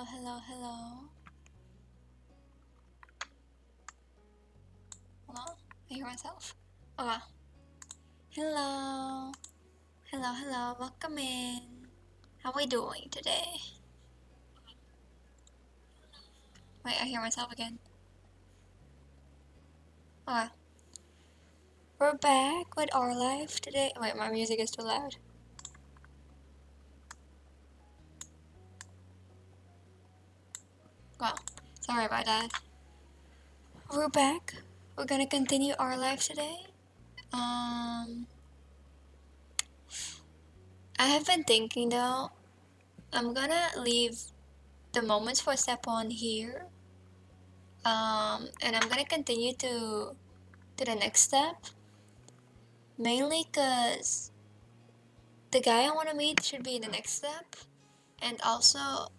Hello, hello, hello. Hold on, I hear myself. Okay. Hello. Hello, hello, welcome in. How we doing today? Wait, I hear myself again. Okay. We're back with our life today. Wait, my music is too loud. Well, sorry about that. We're back. We're gonna continue our life today. I have been thinking though, I'm gonna leave the moments for step one here. And I'm gonna continue to the next step. Mainly cause the guy I wanna meet should be in the next step. And also,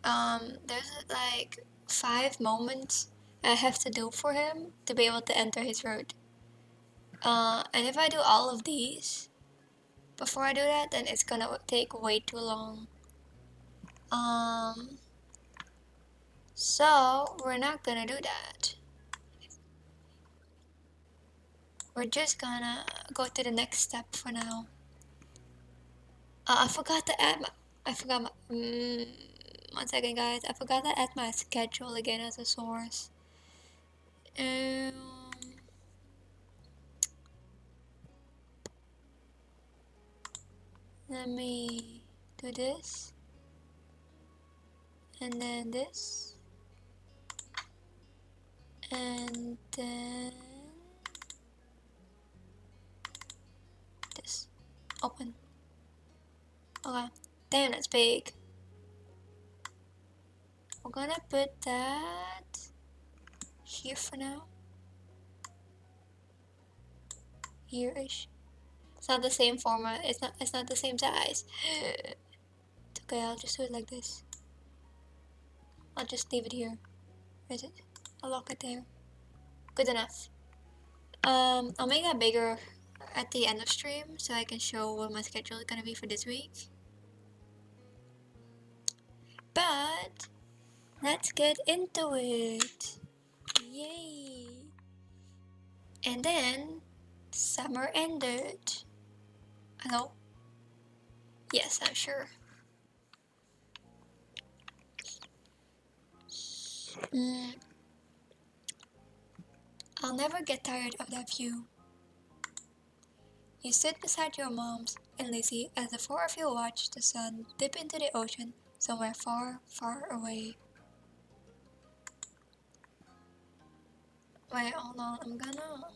there's like 5 moments I have to do for him to be able to enter his road. And if I do all of these before I do that, then it's gonna take way too long. So we're not gonna do that. We're just gonna go to the next step for now. I forgot to add my, I forgot my, 1 second guys, I forgot to add my schedule again as a source. Um, Let me do this. And then this. And then this. Open. Okay. Damn, that's big. We're gonna put that here for now. Here-ish. It's not the same format. It's not the same size. It's okay, I'll just do it like this. I'll just leave it here. Where is it? I'll lock it there. Good enough. I'll make that bigger at the end of stream so I can show what my schedule is gonna be for this week. But let's get into it. Yay! And then summer ended. Hello? Yes, I'm sure. I'll never get tired of that view. You stood beside your moms and Lizzie as the 4 of you watched the sun dip into the ocean somewhere far, far away. Wait, hold on, I'm gonna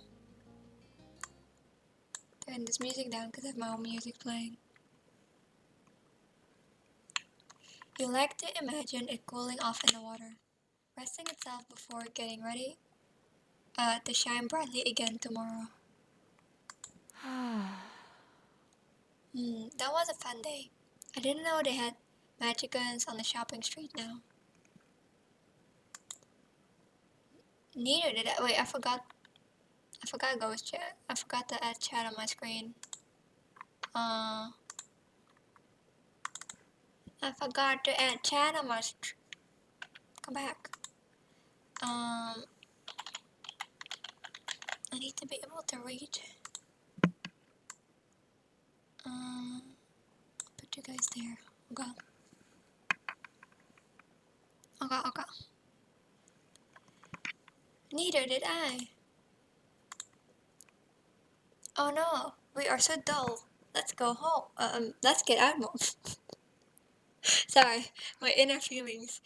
turn this music down because I have my own music playing. You like to imagine it cooling off in the water, resting itself before getting ready to shine brightly again tomorrow. That was a fun day. I didn't know they had magic guns on the shopping street now. Neither did I. Wait, I forgot ghost chat. I forgot to add chat on my screen. I forgot to add chat on my come back. I need to be able to read. Put you guys there. Okay. Okay. Neither did I. Oh no, we are so dull. Let's go home. Let's get out more. Sorry, my inner feelings.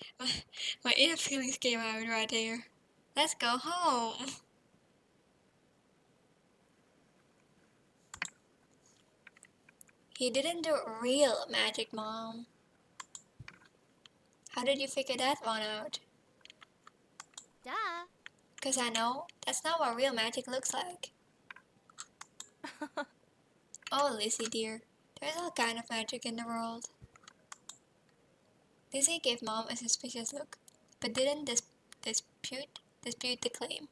My inner feelings came out right there. Let's go home. He didn't do real magic, Mom. How did you figure that one out? Duh. 'Cause I know that's not what real magic looks like. Oh, Lizzie dear, there's all kind of magic in the world. Lizzie gave Mom a suspicious look, but didn't dispute the claim.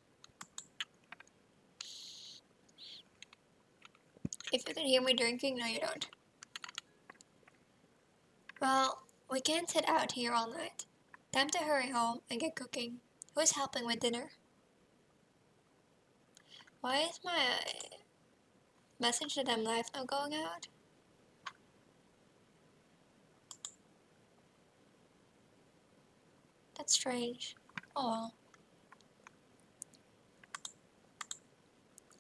If you can hear me drinking, no you don't. Well, We can't sit out here all night. Time to hurry home and get cooking. Who's helping with dinner? Why is my message that I'm live now going out? That's strange. Oh well.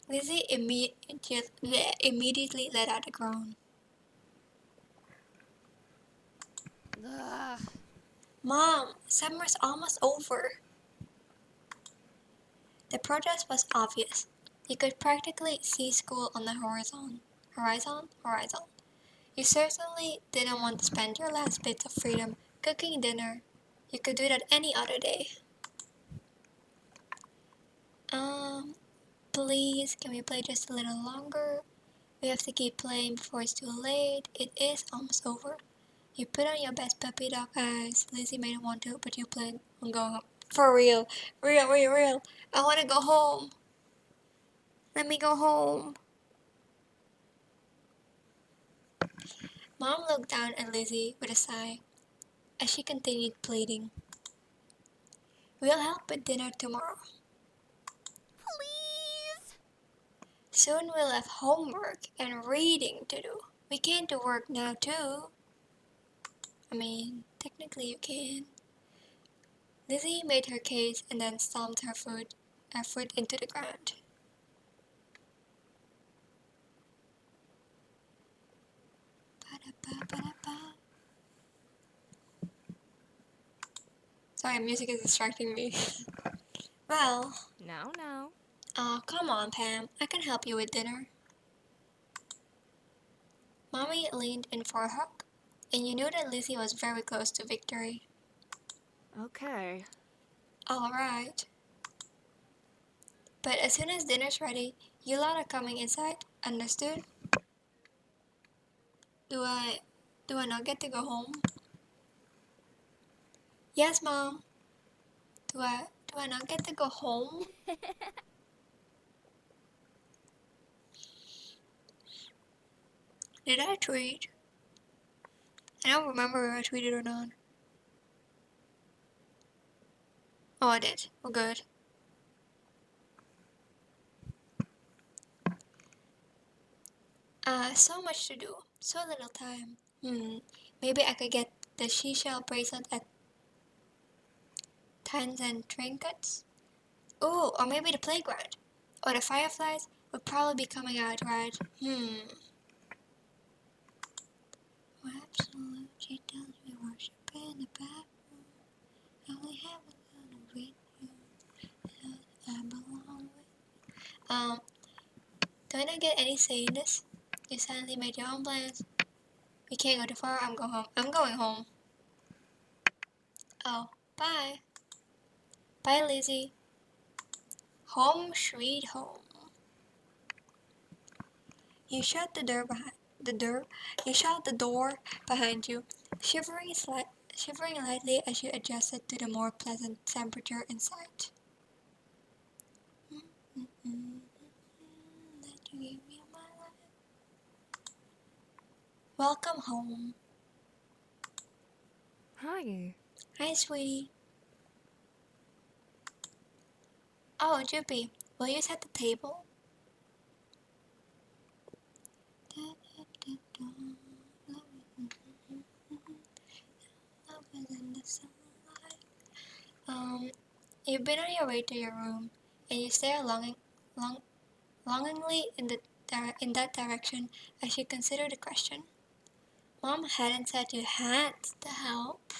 Lizzie immediately let out a groan. Ugh. Mom, summer's almost over. The protest was obvious. You could practically see school on the horizon. Horizon? Horizon. You certainly didn't want to spend your last bits of freedom cooking dinner. You could do that any other day. Um, please, can we play just a little longer? We have to keep playing before it's too late. It is almost over. You put on your best puppy dog eyes. Lizzie may not want to, but you plan on going home. For real. Real, real, real. I want to go home. Let me go home. Mom looked down at Lizzie with a sigh as she continued pleading. We'll help with dinner tomorrow. Please. Soon we'll have homework and reading to do. We can't do work now too. I mean, technically you can. Lizzie made her case and then stomped her foot into the ground. Ba-da-ba-ba-da-ba. Sorry, music is distracting me. Well, No. come on, Pam. I can help you with dinner. Mommy leaned in for a hug, and you knew that Lizzie was very close to victory. Okay. All right. But as soon as dinner's ready, you lot are coming inside. Understood? Do I do I not get to go home? Yes, Mom. Do I not get to go home? Did I tweet? I don't remember if I tweeted or not. Oh, I did. Well, good. So much to do. So little time. Maybe I could get the seashell bracelet at Tans and Trinkets? Ooh, or maybe the playground. Or the fireflies would probably be coming out, right? Absolutely tells me worship in the bathroom. I only have a little with you. I belong with. Don't I get any say in this? You suddenly made your own plans. We can't go too far. I'm going home. I'm going home. Oh, bye. Bye, Lizzie. Home sweet home. You shut the door behind the door. You shut the door behind you, shivering lightly as you adjusted to the more pleasant temperature inside. That you gave me my life. Welcome home. Hi. Hi, sweetie. Oh, Jippy, will you set the table? Love is in the sunlight. You've been on your way to your room, and you stare longingly in that direction as you consider the question. Mom hadn't said you had to help.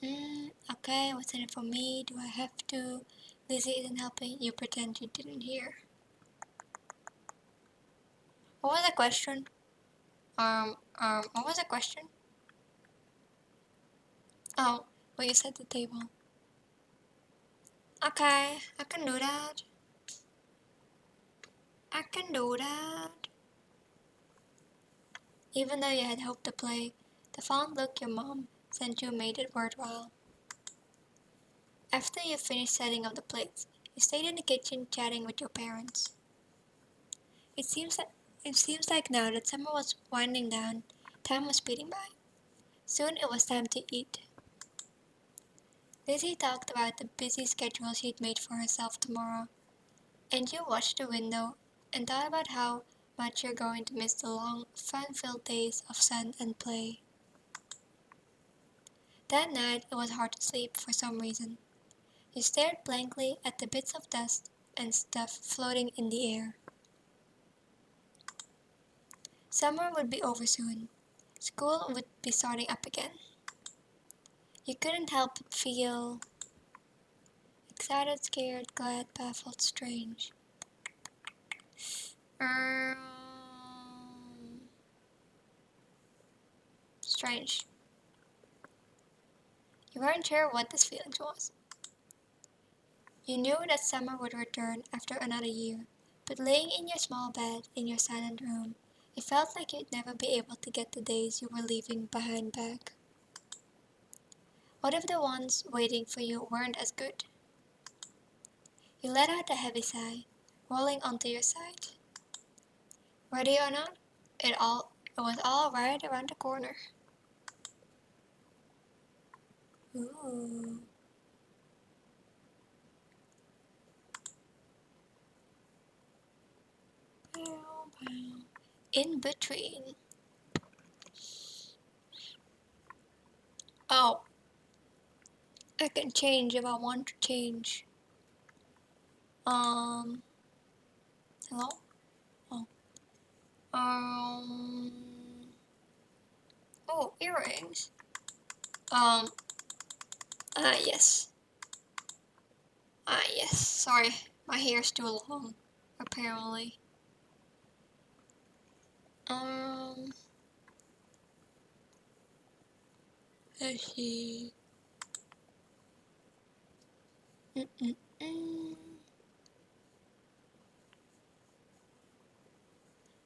Okay, what's in it for me? Do I have to? Lizzie isn't helping. You pretend you didn't hear. What was the question? What was the question? Oh, well, you set the table. Okay, I can do that. I can do that. Even though you had hoped to play, the fond look your mom sent you made it worthwhile. After you finished setting up the plates, you stayed in the kitchen chatting with your parents. It seems like it seems like now that summer was winding down, Time was speeding by. Soon it was time to eat. Lizzie talked about the busy schedule she'd made for herself tomorrow, and you watched the window and thought about how much you're going to miss the long, fun-filled days of sun and play. That night it was hard to sleep for some reason. You stared blankly at the bits of dust and stuff floating in the air. Summer would be over soon. School would be starting up again. You couldn't help but feel excited, scared, glad, baffled, strange. Um, Strange. You weren't sure what this feeling was. You knew that summer would return after another year, but laying in your small bed in your silent room, it felt like you'd never be able to get the days you were leaving behind back. What if the ones waiting for you weren't as good? You let out a heavy sigh, rolling onto your side. Ready or not, it was all right around the corner. Ooh. Pow, pow. In between. Oh, I can change if I want to change. Um, Hello? Oh. Um, oh, earrings. Um, yes. Yes. Sorry, my hair's too long, apparently. Um, let's see. Mm-mm-mm.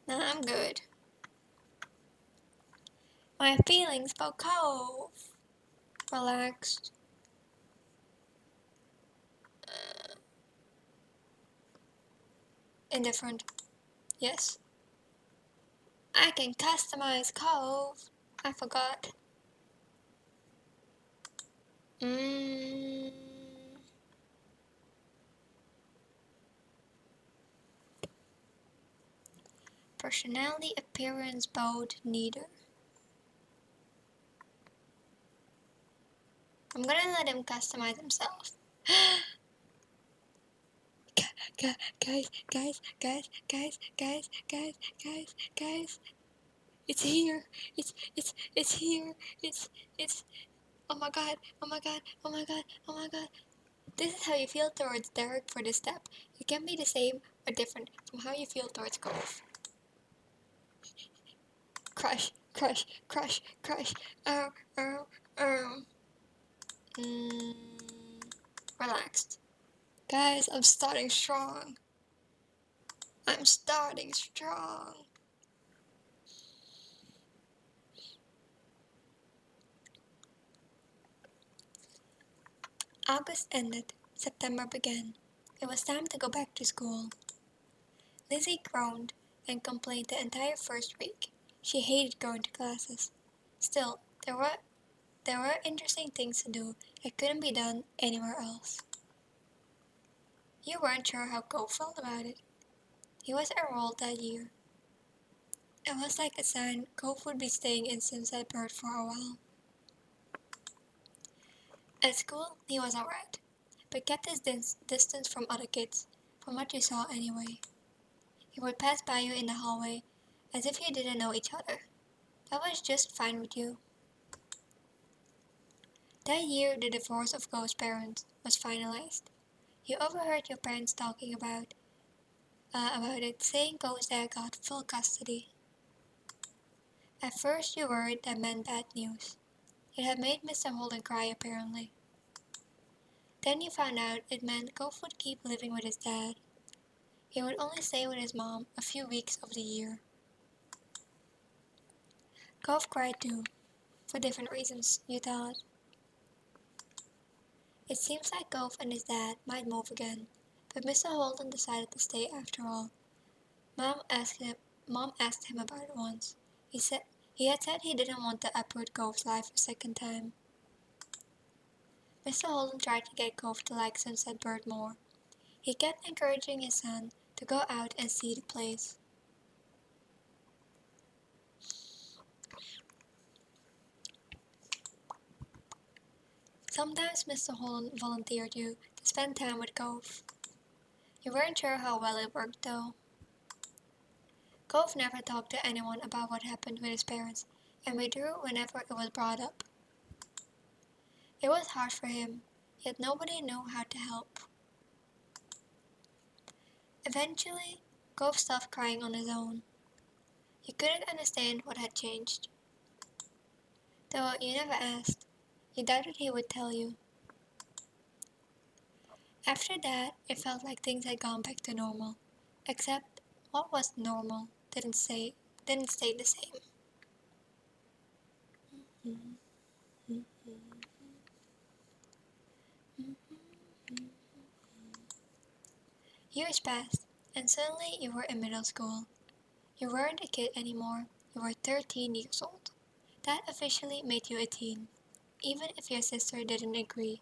Nah, I'm good. My feelings about Cove. Relaxed. Indifferent. Yes. I can customize Cove. I forgot. Mm, Personality, appearance, both, neither. I'm gonna let him customize himself. Guys, guys, guys, guys, guys, guys, guys, guys, guys. It's here. It's here. It's oh my god, oh my god, oh my god, oh my god. This is how you feel towards Derek for this step. It can be the same or different from how you feel towards Cove. Crush, crush, crush, crush. Oh, oh, oh. Mm, Relaxed. Guys, I'm starting strong. I'm starting strong. August ended. September began. It was time to go back to school. Lizzie groaned and complained the entire first week. She hated going to classes. Still, there were interesting things to do that couldn't be done anywhere else. You weren't sure how Cole felt about it. He was enrolled that year. It was like a sign Cove would be staying in Sunset Bird for a while. At school, he was alright, but kept his distance from other kids, from what you saw anyway. He would pass by you in the hallway as if you didn't know each other. That was just fine with you. That year, the divorce of Go's parents was finalized. You overheard your parents talking about it, saying Go's dad got full custody. At first, you worried that meant bad news. It had made Mr. Holden cry, apparently. Then you found out it meant Gove would keep living with his dad. He would only stay with his mom a few weeks of the year. Gove cried too, for different reasons, you thought. It seems like Gove and his dad might move again, but Mr. Holden decided to stay after all. Mom asked him about it once. He said He had said he didn't want to uproot Gove's life a second time. Mr. Holden tried to get Gove to like Sunset Bird more. He kept encouraging his son to go out and see the place. Sometimes Mr. Holland volunteered you to spend time with Gove. You weren't sure how well it worked though. Gove never talked to anyone about what happened with his parents and withdrew whenever it was brought up. It was hard for him, yet nobody knew how to help. Eventually, Gove stopped crying on his own. You couldn't understand what had changed. Though you never asked, you doubted he would tell you. After that, it felt like things had gone back to normal. Except, what was normal didn't stay the same. Years passed, and suddenly you were in middle school. You weren't a kid anymore, you were 13 years old. That officially made you a teen, even if your sister didn't agree.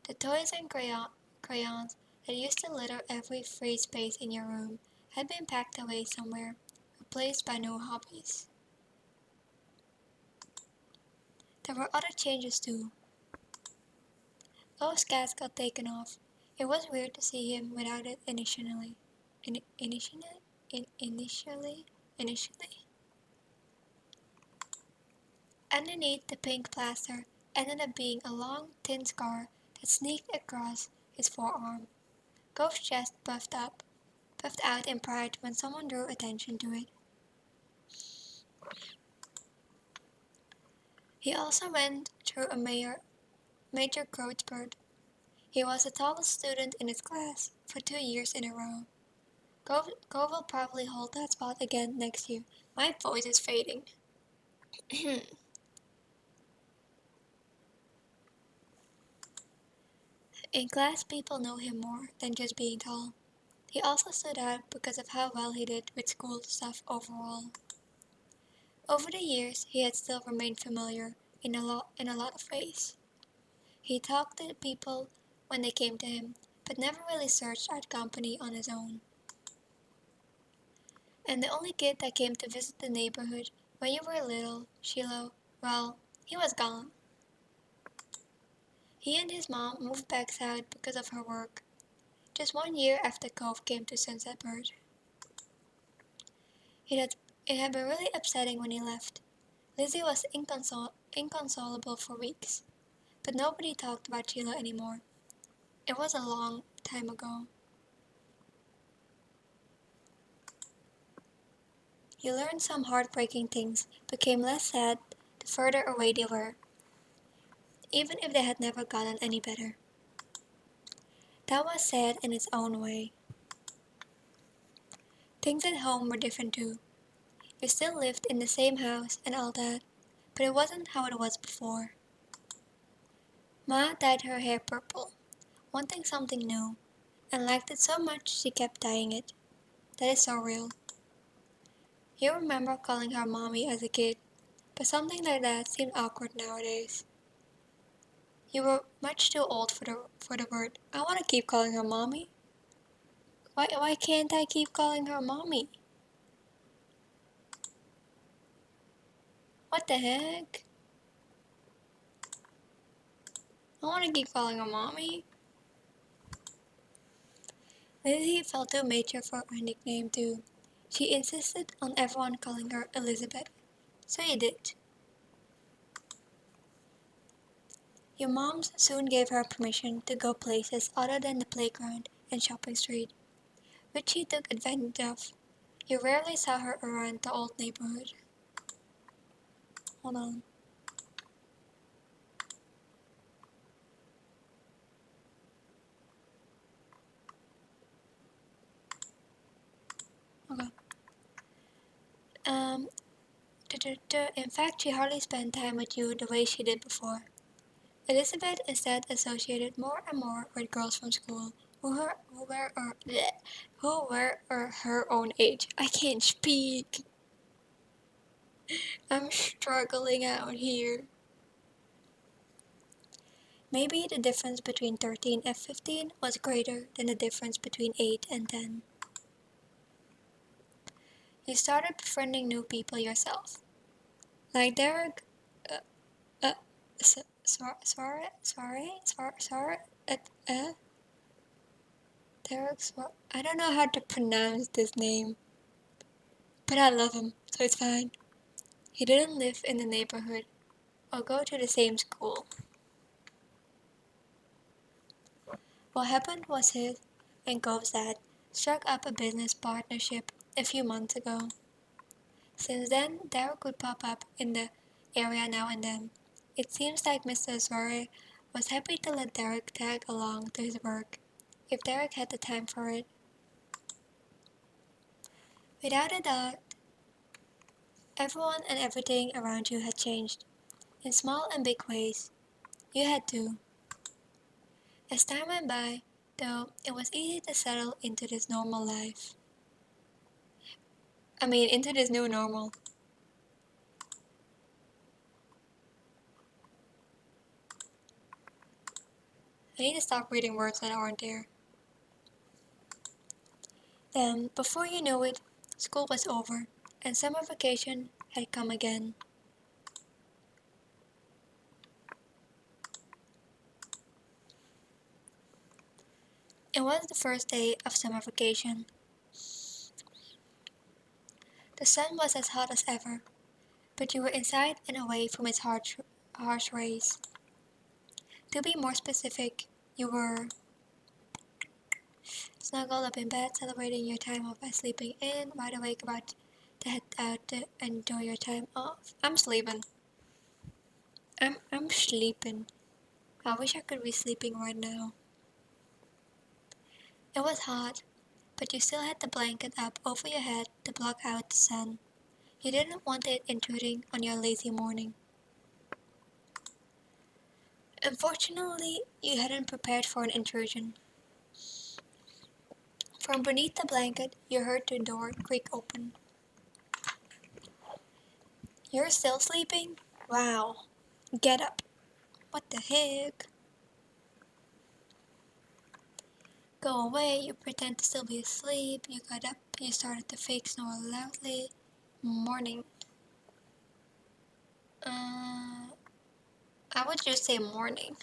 The toys and crayons that used to litter every free space in your room had been packed away somewhere, replaced by new hobbies. There were other changes too. Love's cast got taken off. It was weird to see him without it initially. Initially. Underneath the pink plaster ended up being a long, thin scar that snaked across his forearm. Gove's chest puffed out in pride when someone drew attention to it. He also went through a major growth spurt. He was the tallest student in his class for 2 years in a row. Gove will probably hold that spot again next year. My voice is fading. In class, people knew him more than just being tall. He also stood out because of how well he did with school stuff overall. Over the years, he had still remained familiar in a lot of ways. He talked to people when they came to him, but never really searched out company on his own. And the only kid that came to visit the neighborhood when you were little, Shiloh, well, he was gone. He and his mom moved back south because of her work, just 1 year after Cove came to Sunset Bird. It had been really upsetting when he left. Lizzie was inconsolable for weeks, but nobody talked about Sheila anymore. It was a long time ago. You learned some heartbreaking things, became less sad the further away they were, even if they had never gotten any better. That was sad in its own way. Things at home were different too. You still lived in the same house and all that, but it wasn't how it was before. Ma dyed her hair purple, wanting something new, and liked it so much she kept dyeing it. That is so real. You remember calling her mommy as a kid, but something like that seemed awkward nowadays. You were much too old for the word. I want to keep calling her mommy. Why can't I keep calling her mommy? What the heck? I want to keep calling her mommy. Lizzie felt too mature for her nickname too. She insisted on everyone calling her Elizabeth, so you did. Your moms soon gave her permission to go places other than the playground and shopping street, which she took advantage of. You rarely saw her around the old neighborhood. Hold on. Okay. Um, In fact, she hardly spent time with you the way she did before. Elizabeth instead associated more and more with girls from school who were her own age. I can't speak. I'm struggling out here. Maybe the difference between 13 and 15 was greater than the difference between 8 and 10. You started befriending new people yourself. Like Derek, uh, uh, sorry, Derek, I don't know how to pronounce this name, but I love him, so it's fine. He didn't live in the neighborhood or go to the same school. What happened was his and Gove's dad struck up a business partnership a few months ago. Since then, Derek would pop up in the area now and then. It seems like Mr. Soare was happy to let Derek tag along to his work, if Derek had the time for it. Without a doubt, everyone and everything around you had changed, in small and big ways. You had to. As time went by, though, it was easy to settle into this normal life. Into this new normal. I need to stop reading words that aren't there. Then, before you knew it, school was over, and summer vacation had come again. It was the first day of summer vacation. The sun was as hot as ever, but you were inside and away from its harsh rays. To be more specific, you were snuggled up in bed, celebrating your time off by sleeping in, wide awake about to head out to enjoy your time off. I'm sleeping. I'm sleeping. I wish I could be sleeping right now. It was hot, but you still had the blanket up over your head to block out the sun. You didn't want it intruding on your lazy morning. Unfortunately, you hadn't prepared for an intrusion. From beneath the blanket, you heard the door creak open. You're still sleeping? Wow. Get up. What the heck? Go away, you pretend to still be asleep. You got up, you started to fake snore loudly. Morning. I would just say morning.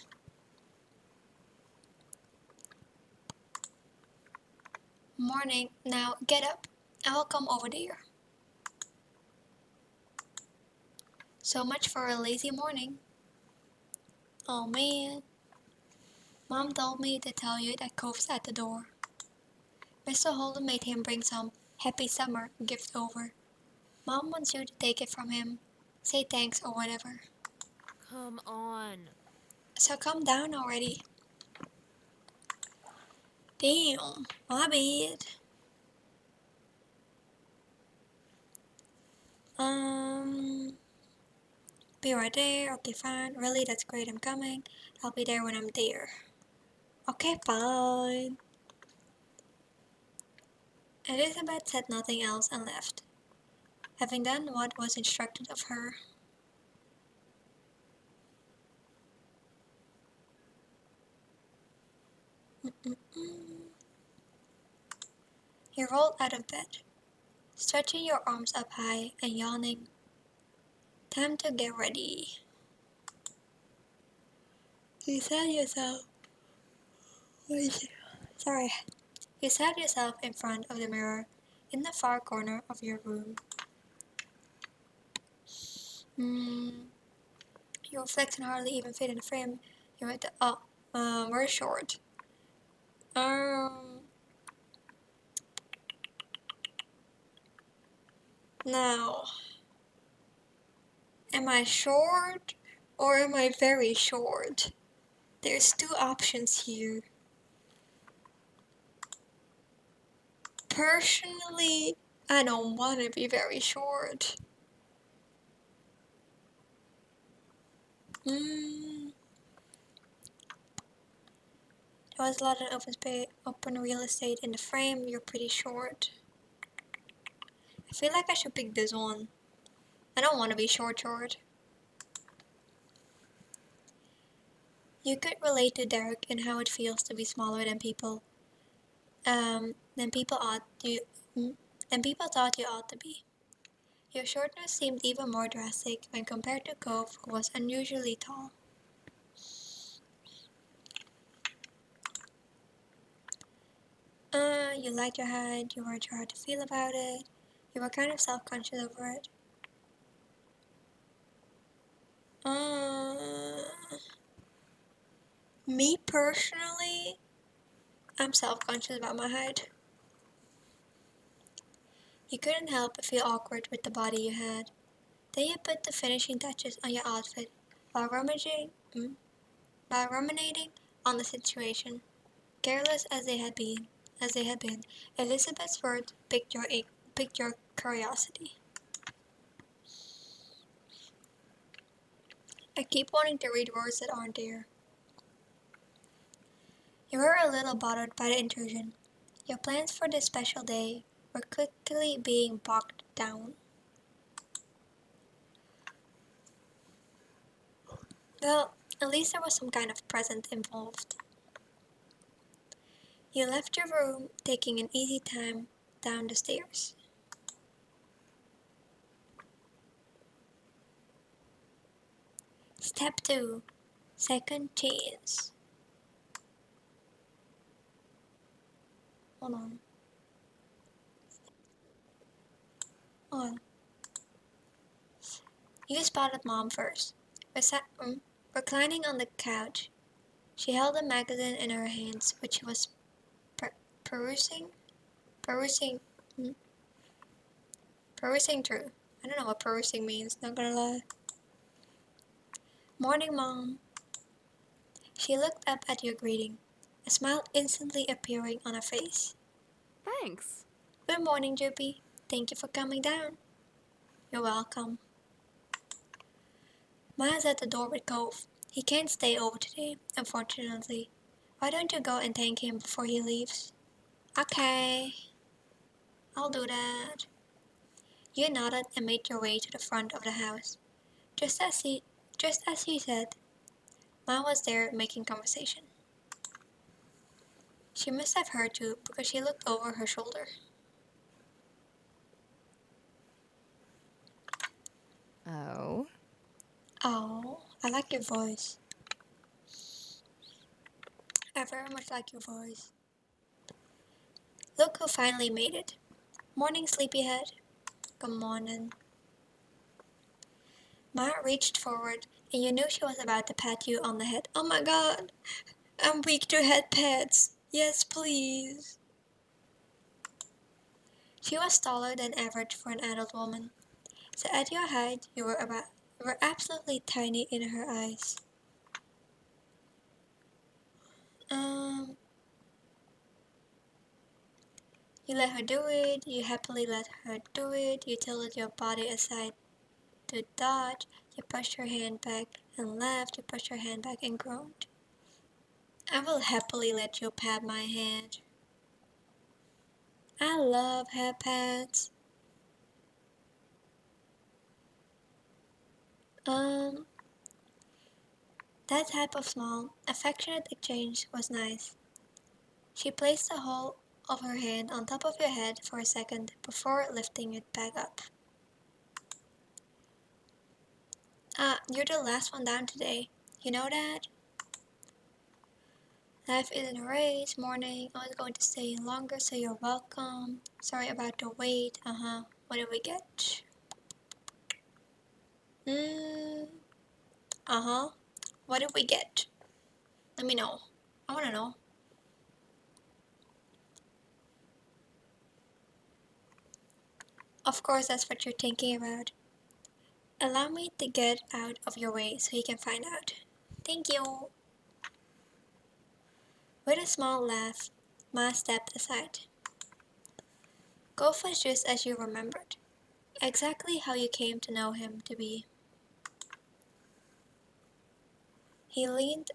Morning. Now get up. I will come over there. So much for a lazy morning. Oh man. Mom told me to tell you that Cove's at the door. Mr. Holden made him bring some happy summer gift over. Mom wants you to take it from him. Say thanks or whatever. Come on. So calm down already. Damn, my bad. Um, be right there. Okay, fine. Really, that's great. I'm coming. I'll be there when I'm there. Okay, fine. Elizabeth said nothing else and left, having done what was instructed of her. He rolled out of bed, stretching your arms up high and yawning. Time to get ready. You said yourself. Sorry. You sat yourself in front of the mirror in the far corner of your room. Your reflection hardly even fit in the frame. You're at the we're short. Um, now, am I short or am I very short? There's two options here. Personally, I don't want to be very short. There was a lot of open real estate in the frame. You're pretty short. I feel like I should pick this one. I don't want to be short. You could relate to Derek and how it feels to be smaller than people. Than people ought you. Than people thought you ought to be. Your shortness seemed even more drastic when compared to Cove, who was unusually tall. You liked your height, you weren't sure how to feel about it, you were kind of self-conscious over it. Uh, Me personally, I'm self-conscious about my height. You couldn't help but feel awkward with the body you had. Then you put the finishing touches on your outfit while ruminating on the situation. Careless as they had been, Elizabeth's words piqued your curiosity. I keep wanting to read words that aren't there. You were a little bothered by the intrusion. Your plans for this special day were quickly being bogged down. Well, at least there was some kind of present involved. You left your room, taking an easy time down the stairs. Step 2. Second chance. Hold on. Hold on. You spotted Mom first. Reclining on the couch, she held a magazine in her hands, which she was per- perusing, perusing, hmm, perusing through. I don't know what perusing means, not gonna lie. Morning, Mom. She looked up at your greeting, a smile instantly appearing on her face. Thanks. Good morning, Juppie. Thank you for coming down. You're welcome. Ma's at the door with Cove. He can't stay over today, unfortunately. Why don't you go and thank him before he leaves? Okay, I'll do that. You nodded and made your way to the front of the house. Just as he just as he said, Ma was there making conversation. She must have heard you because she looked over her shoulder. Oh? Oh, I like your voice. I very much like your voice. Look who finally made it. Morning, sleepyhead. Good morning. Ma reached forward, and you knew she was about to pat you on the head. Oh my god, I'm weak to head pats. Yes, please. She was taller than average for an adult woman, so at your height, you were absolutely tiny in her eyes. Um, you let her do it. You happily let her do it. You tilted your body aside to dodge. You pushed her hand back and laughed. You pushed her hand back and groaned. I will happily let you pat my head. I love head pats. Um, that type of small, affectionate exchange was nice. She placed the whole of her hand on top of your head for a second before lifting it back up. You're the last one down today. You know that? Life isn't a race. Morning. I was going to stay longer, so you're welcome. Sorry about the wait. What did we get? Hmm. What did we get? Let me know. I wanna know. Of course, that's what you're thinking about. Allow me to get out of your way so you can find out. Thank you. With a small laugh, Ma stepped aside. Golf was just as you remembered, exactly how you came to know him to be. He leaned,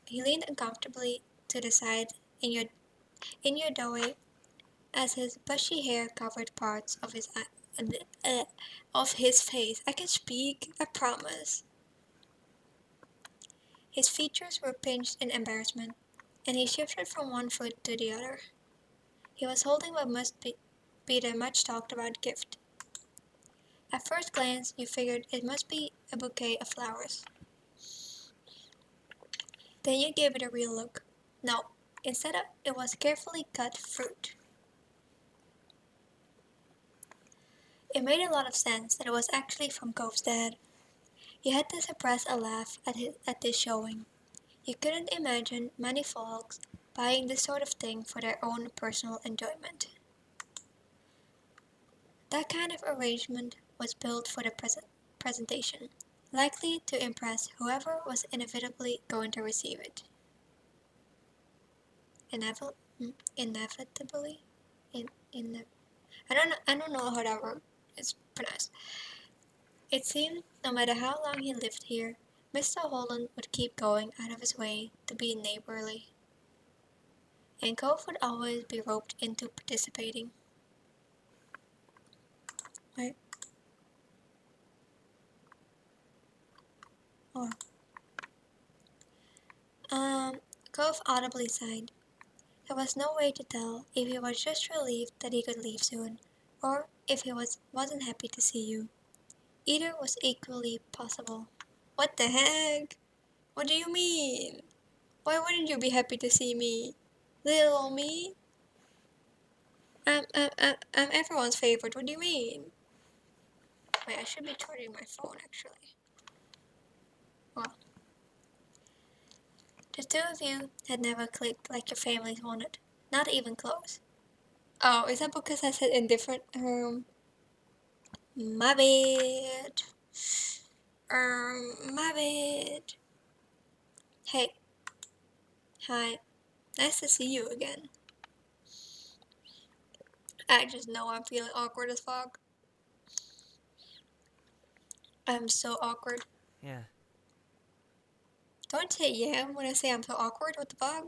he leaned uncomfortably to the side in your doorway as his bushy hair covered parts of his uh, of his face. I can speak, I promise. His features were pinched in embarrassment, and he shifted from one foot to the other. He was holding what must be the much talked about gift. At first glance, you figured it must be a bouquet of flowers. Then you gave it a real look. No, instead it was carefully cut fruit. It made a lot of sense that it was actually from Cove's dad. He had to suppress a laugh at this showing. You couldn't imagine many folks buying this sort of thing for their own personal enjoyment. That kind of arrangement was built for the presentation, likely to impress whoever was inevitably going to receive it. Inevitably? In I don't know how that word is pronounced. It seemed no matter how long he lived here, Mr. Holland would keep going out of his way to be neighborly, and Cove would always be roped into participating. Right? Or um Cove audibly sighed. There was no way to tell if he was just relieved that he could leave soon, or if he wasn't happy to see you. Either was equally possible. What the heck? What do you mean? Why wouldn't you be happy to see me? Little old me? I'm everyone's favorite. What do you mean? Wait, I should be charging my phone actually. Well, the two of you had never clicked like your families wanted. Not even close. Oh, is that because I said indifferent? My bad. My bad. Hey, hi. Nice to see you again. I just know I'm feeling awkward as fuck. I'm so awkward. Yeah. Don't say yeah when I say I'm so awkward. What the fuck?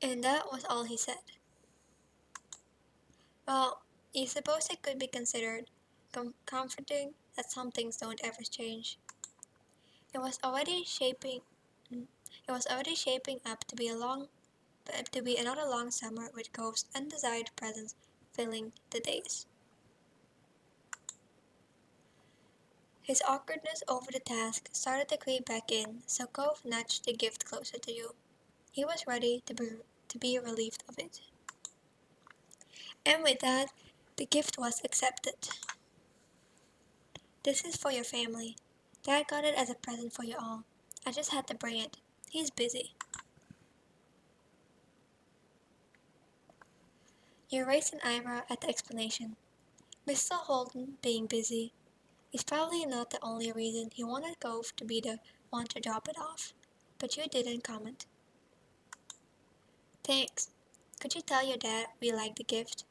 And that was all he said. Well, you suppose it could be considered comforting that some things don't ever change. It was already shaping. It was already shaping up to be another long summer with Cove's undesired presence filling the days. His awkwardness over the task started to creep back in, so Cove nudged the gift closer to you. He was ready to be relieved of it. And with that, the gift was accepted. This is for your family. Dad got it as a present for you all. I just had to bring it. He's busy. You raised an eyebrow at the explanation. Mr. Holden being busy is probably not the only reason he wanted Cove to be the one to drop it off, but you didn't comment. Thanks. Could you tell your dad we like the gift?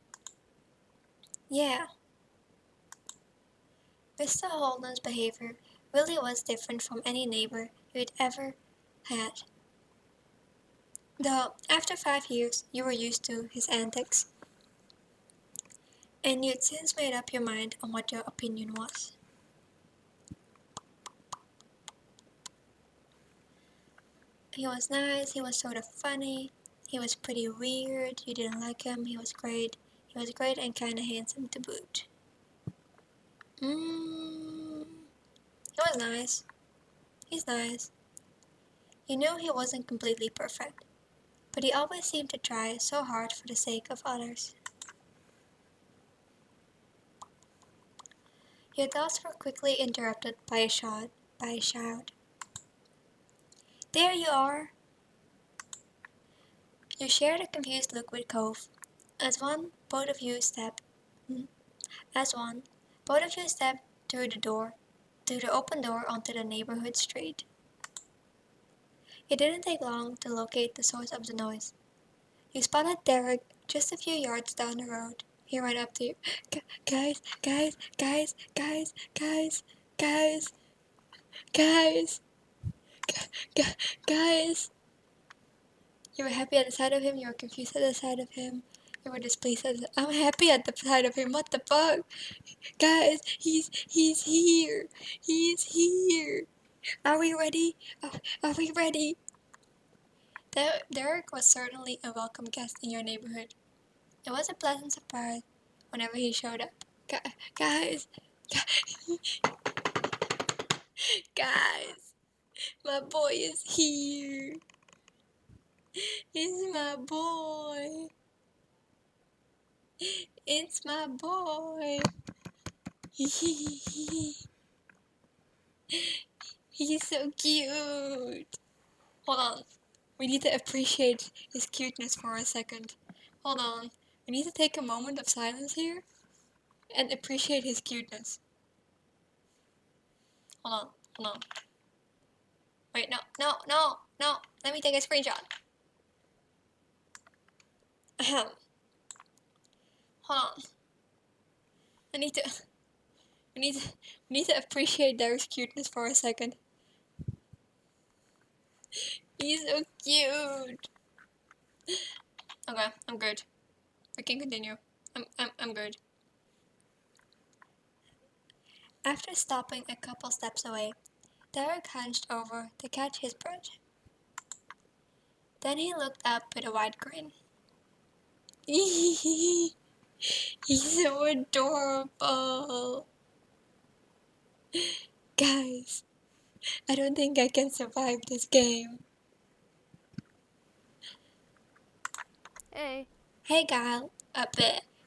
Yeah. Mr. Holden's behavior really was different from any neighbor you'd ever had. Though, after 5 years, you were used to his antics, and you'd since made up your mind on what your opinion was. He was nice, he was sort of funny, he was pretty weird, you didn't like him, he was great. He was great and kinda handsome to boot. He was nice. He's nice. You knew he wasn't completely perfect, but he always seemed to try so hard for the sake of others. Your thoughts were quickly interrupted by a shout. There you are! You shared a confused look with Cove. As one, both of you stepped as one, both of you stepped through the open door onto the neighborhood street. It didn't take long to locate the source of the noise. You spotted Derek just a few yards down the road. He ran up to you. Guys, guys, guys, guys, guys, guys, guys, guys. You were happy at the sight of him, you were confused at the sight of him. They were displeased. I'm happy at the sight of him. What the fuck? Guys, he's here. He's here. Are we ready? Are we ready? Derek was certainly a welcome guest in your neighborhood. It was a pleasant surprise whenever he showed up. Guys, guys, my boy is here. It's my boy. It's my boy. He's so cute. Hold on. We need to appreciate his cuteness for a second. Hold on. We need to take a moment of silence here and appreciate his cuteness. Hold on. Hold on. Wait, no. Let me take a screenshot. Ahem. Hold on. I need to. We need to appreciate Derek's cuteness for a second. He's so cute. Okay, I'm good. We can continue. I'm good. After stopping a couple steps away, Derek hunched over to catch his breath. Then he looked up with a wide grin. He's so adorable. Guys, I don't think I can survive this game. Hey. Hey, Guy.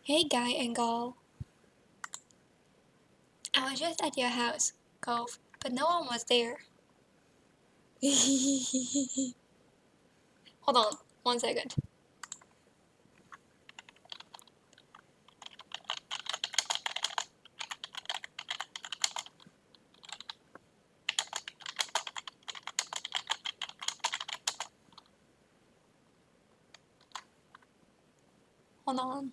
Hey, Guy and Gal. I was just at your house, Cove, but no one was there. Hold on, 1 second. Hold on.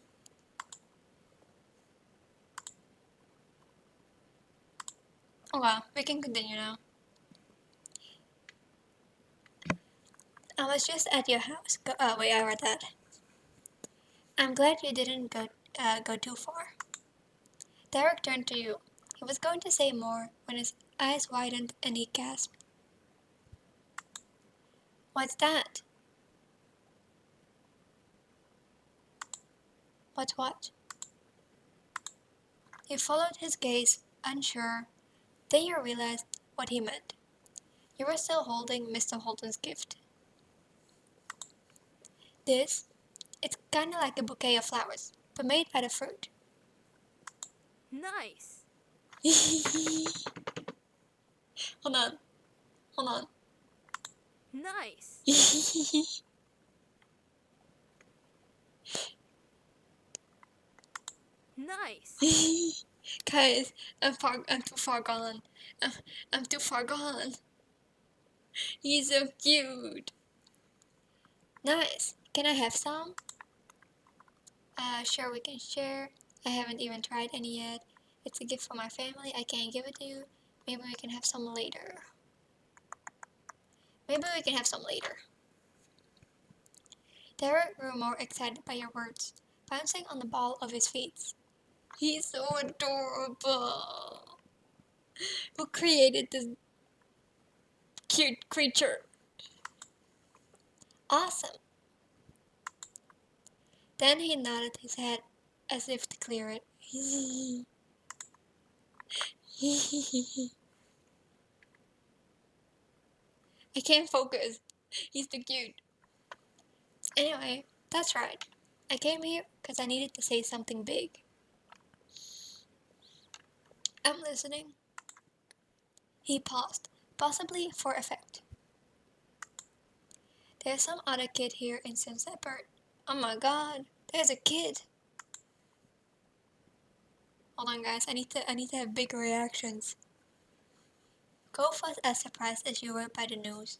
Okay, we can continue now. I was just at your house. Wait, I read that. I'm glad you didn't go too far. Derek turned to you. He was going to say more when his eyes widened and he gasped. What's that? What's what? You followed his gaze, unsure. Then you realized what he meant. You were still holding Mr. Holton's gift. This, it's kinda like a bouquet of flowers, but made out of fruit. Nice. Hold on. Nice. Nice. Guys, I'm too far gone. I'm too far gone. He's so cute. Nice. Can I have some? Sure, we can share. I haven't even tried any yet. It's a gift for my family. I can't give it to you. Maybe we can have some later. Derek grew more excited by your words, bouncing on the ball of his feet. He's so adorable. Who created this cute creature? Awesome. Then he nodded his head as if to clear it. I can't focus. He's too cute. Anyway, that's right. I came here because I needed to say something big. I'm listening. He paused, possibly for effect. There's some other kid here in Sunset Bird. Oh my god, there's a kid. Hold on guys, I need to have big reactions. Cove was as surprised as you were by the news.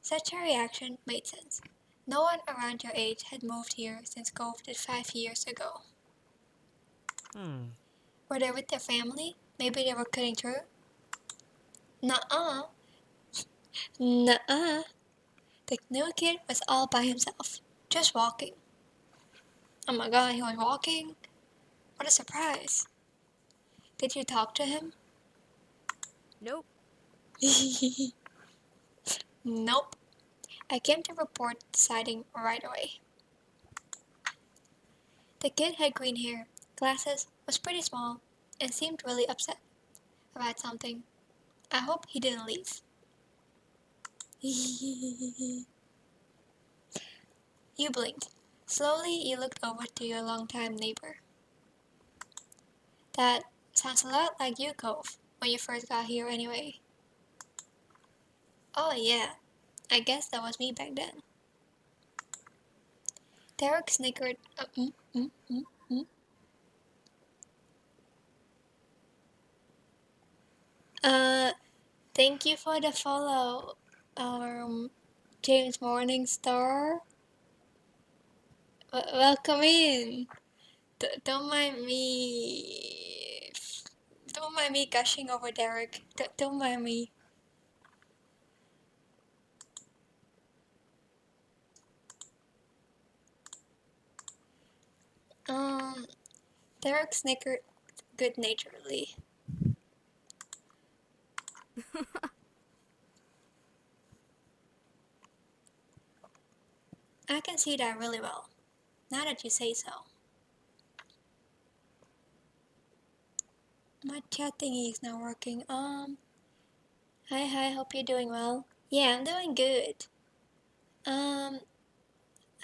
Such a reaction made sense. No one around your age had moved here since Cove did 5 years ago. Were they with their family? Maybe they were cutting through? Nuh-uh. Nuh-uh. The new kid was all by himself, just walking. Oh my god, he was walking? What a surprise. Did you talk to him? Nope. Nope. I came to report the sighting right away. The kid had green hair, glasses, was pretty small, and seemed really upset about something. I hope he didn't leave. You blinked. Slowly, you looked over to your longtime neighbor. That sounds a lot like you, Cove, when you first got here anyway. Oh yeah, I guess that was me back then. Derek snickered. Mm. Uh, Thank you for the follow, James Morningstar. Welcome in. Don't mind me. Don't mind me gushing over Derek. Don't mind me. Um, Derek snickered good-naturedly. I can see that really well. Now that you say so. My chat thingy is not working. Hi, hope you're doing well. Yeah, I'm doing good. Um,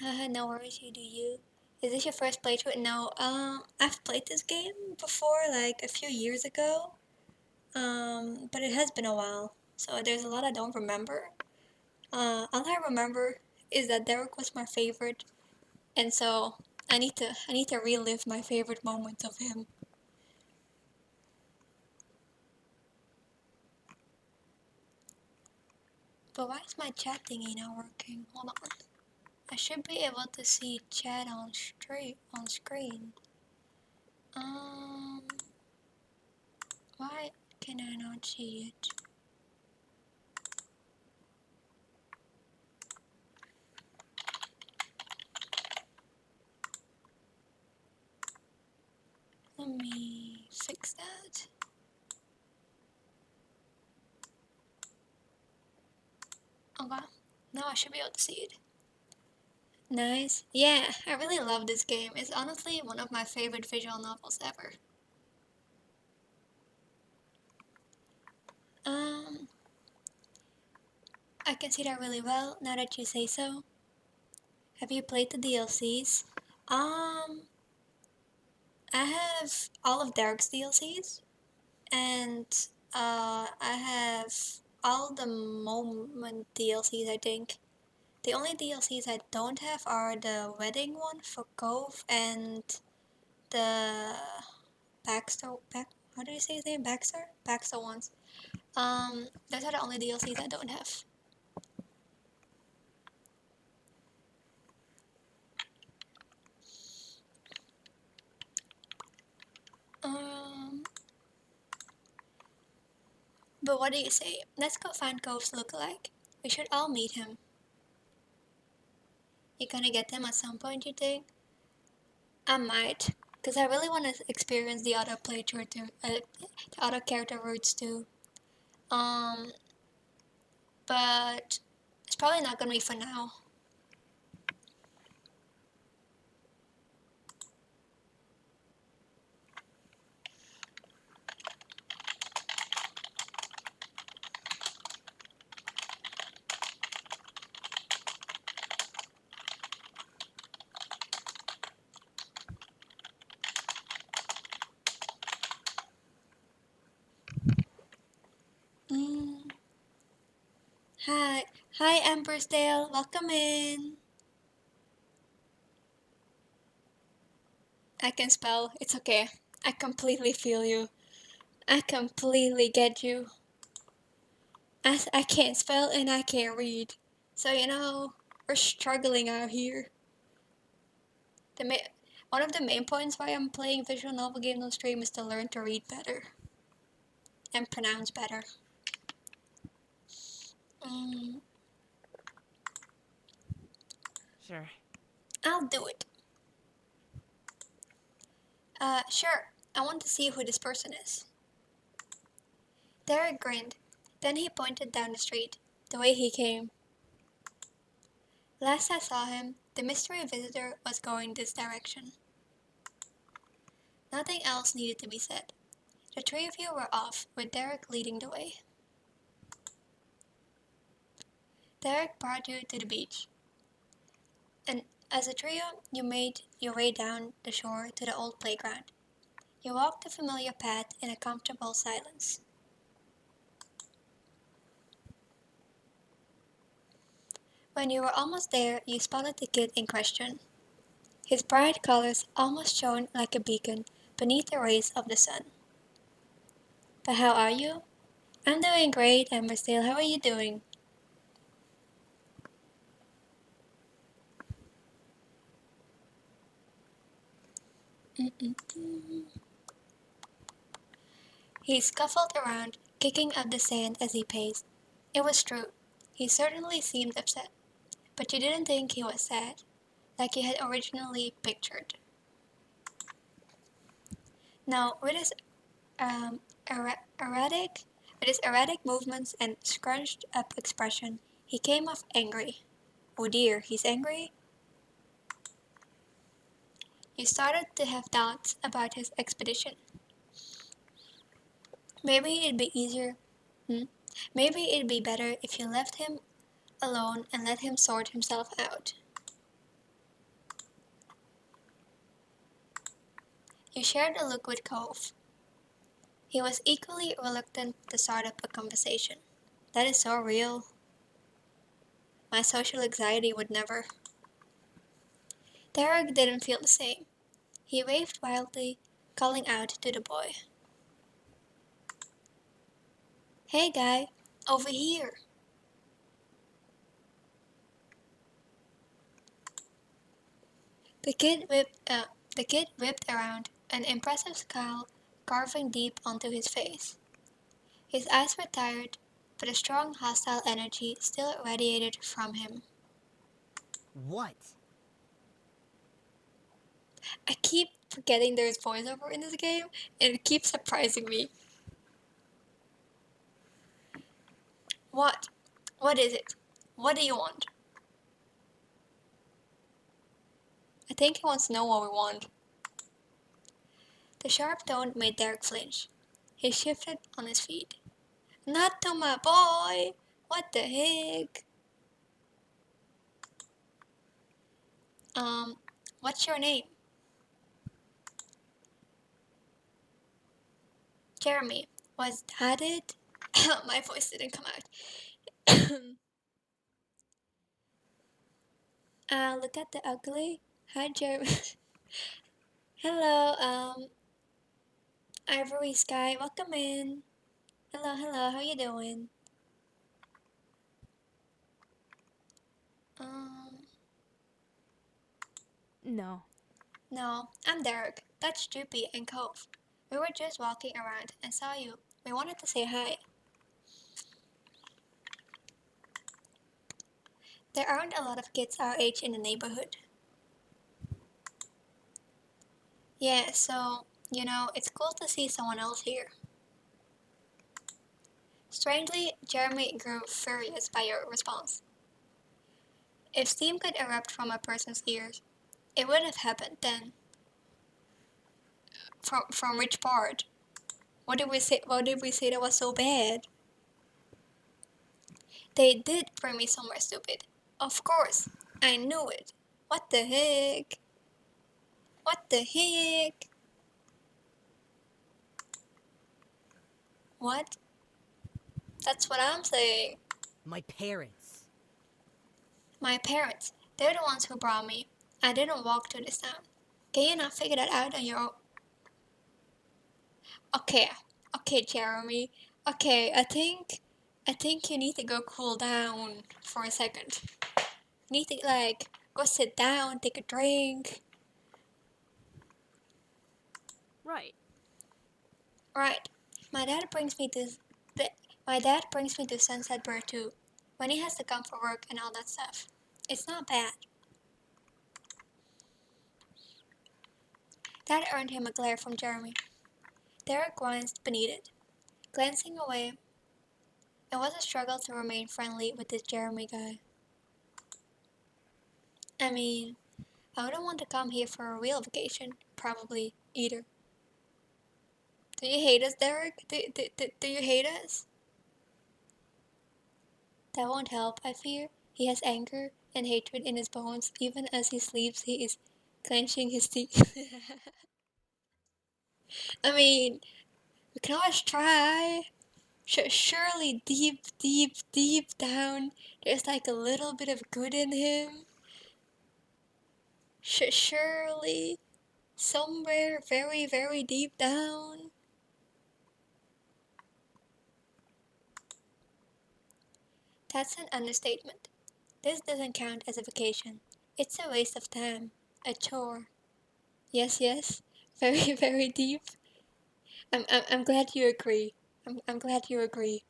no worries, you do you. Is this your first playthrough? No, I've played this game before, like a few years ago. But it has been a while, so there's a lot I don't remember. All I remember is that Derek was my favorite, and so I need to relive my favorite moments of him. But why is my chat thingy not working? Hold on. I should be able to see chat on screen. Um, why can I not see it? Let me fix that. Okay, now I should be able to see it. Nice. Yeah, I really love this game. It's honestly one of my favorite visual novels ever. Um, I can see that really well now that you say so. Have you played the DLCs? Um, I have all of Derek's DLCs, and I have all the Moment DLCs, I think. The only DLCs I don't have are the wedding one for Cove and the Baxter. How do you say his name? Baxter? Baxter ones. Those are the only DLCs I don't have. Um, but what do you say? Let's go find Cove's lookalike. We should all meet him. You gonna get him at some point, you think? I might, cause I really want to experience the other playthrough too, the other character routes too. Um, but it's probably not gonna be for now. Mm. Hi, hi, Empressdale. Welcome in. I can spell. It's okay. I completely feel you. I completely get you. I can't spell and I can't read. So, we're struggling out here. The ma- One of the main points why I'm playing visual novel games on stream is to learn to read better and pronounce better. Mm, Sure. I'll do it. Sure. I want to see who this person is. Derek grinned. Then he pointed down the street, the way he came. Last I saw him, the mystery visitor was going this direction. Nothing else needed to be said. The three of you were off, with Derek leading the way. Derek brought you to the beach, and as a trio, you made your way down the shore to the old playground. You walked the familiar path in a comfortable silence. When you were almost there, you spotted the kid in question. His bright colors almost shone like a beacon beneath the rays of the sun. But how are you? I'm doing great, Ambersdale. How are you doing? He scuffled around, kicking up the sand as he paced. It was true. He certainly seemed upset, but you didn't think he was sad, like you had originally pictured. No, um, erratic, with his erratic movements and scrunched up expression, he came off angry. Oh dear, he's angry? You started to have doubts about his expedition. Maybe it'd be easier. Hmm? Maybe it'd be better if you left him alone and let him sort himself out. You shared a look with Cove. He was equally reluctant to start up a conversation. That is so real. My social anxiety would never. Derek didn't feel the same. He waved wildly, calling out to the boy. Hey guy, over here. The kid whipped around, an impressive scowl carving deep onto his face. His eyes were tired, but a strong hostile energy still radiated from him. What? I keep forgetting there's voiceover in this game, and it keeps surprising me. What? What is it? What do you want? I think he wants to know what we want. The sharp tone made Derek flinch. He shifted on his feet. Not to my boy! What the heck? Um, what's your name? Jeremy. Was that it? My voice didn't come out. Look at the ugly. Hi, Jeremy. Hello, Ivory Sky. Welcome in. Hello, hello. How you doing? Um, No. no, I'm Derek. That's Droopy and Cove. We were just walking around and saw you. We wanted to say hi. There aren't a lot of kids our age in the neighborhood. Yeah, so, it's cool to see someone else here. Strangely, Jeremy grew furious by your response. If steam could erupt from a person's ears, it would have happened then. From which part? What did we say? What did we say that was so bad? They did bring me somewhere stupid. Of course, I knew it. What the heck? What the heck? What? That's what I'm saying. My parents. My parents, they're the ones who brought me. I didn't walk to this town. Can you not figure that out on your own? Okay, okay, Jeremy. Okay, I think you need to go cool down for a second. You need to go sit down, take a drink. Right. Right. My dad brings me to the, my dad brings me to Sunset Bear too, when he has to come for work and all that stuff. It's not bad. That earned him a glare from Jeremy. Derek glanced beneath it. Glancing away, it was a struggle to remain friendly with this Jeremy guy. I mean, I wouldn't want to come here for a real vacation, probably, either. Do you hate us, Derek? Do you hate us? That won't help, I fear. He has anger and hatred in his bones. Even as he sleeps, he is clenching his teeth. I mean, we can always try. Surely deep down, there's like a little bit of good in him. Surely, somewhere very deep down. That's an understatement. This doesn't count as a vacation. It's a waste of time. A chore. Yes. Very deep. I'm glad you agree. I'm glad you agree.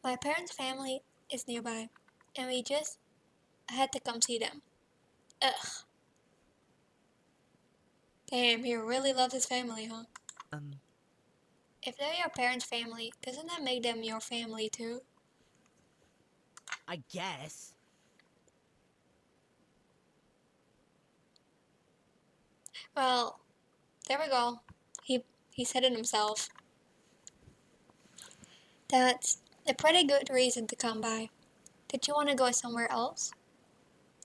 My parents' family is nearby, and we just had to come see them. Ugh. Damn, he really loves his family, huh? If they're your parents' family, doesn't that make them your family too? I guess. Well, there we go. He said it himself. That's a pretty good reason to come by. Did you want to go somewhere else?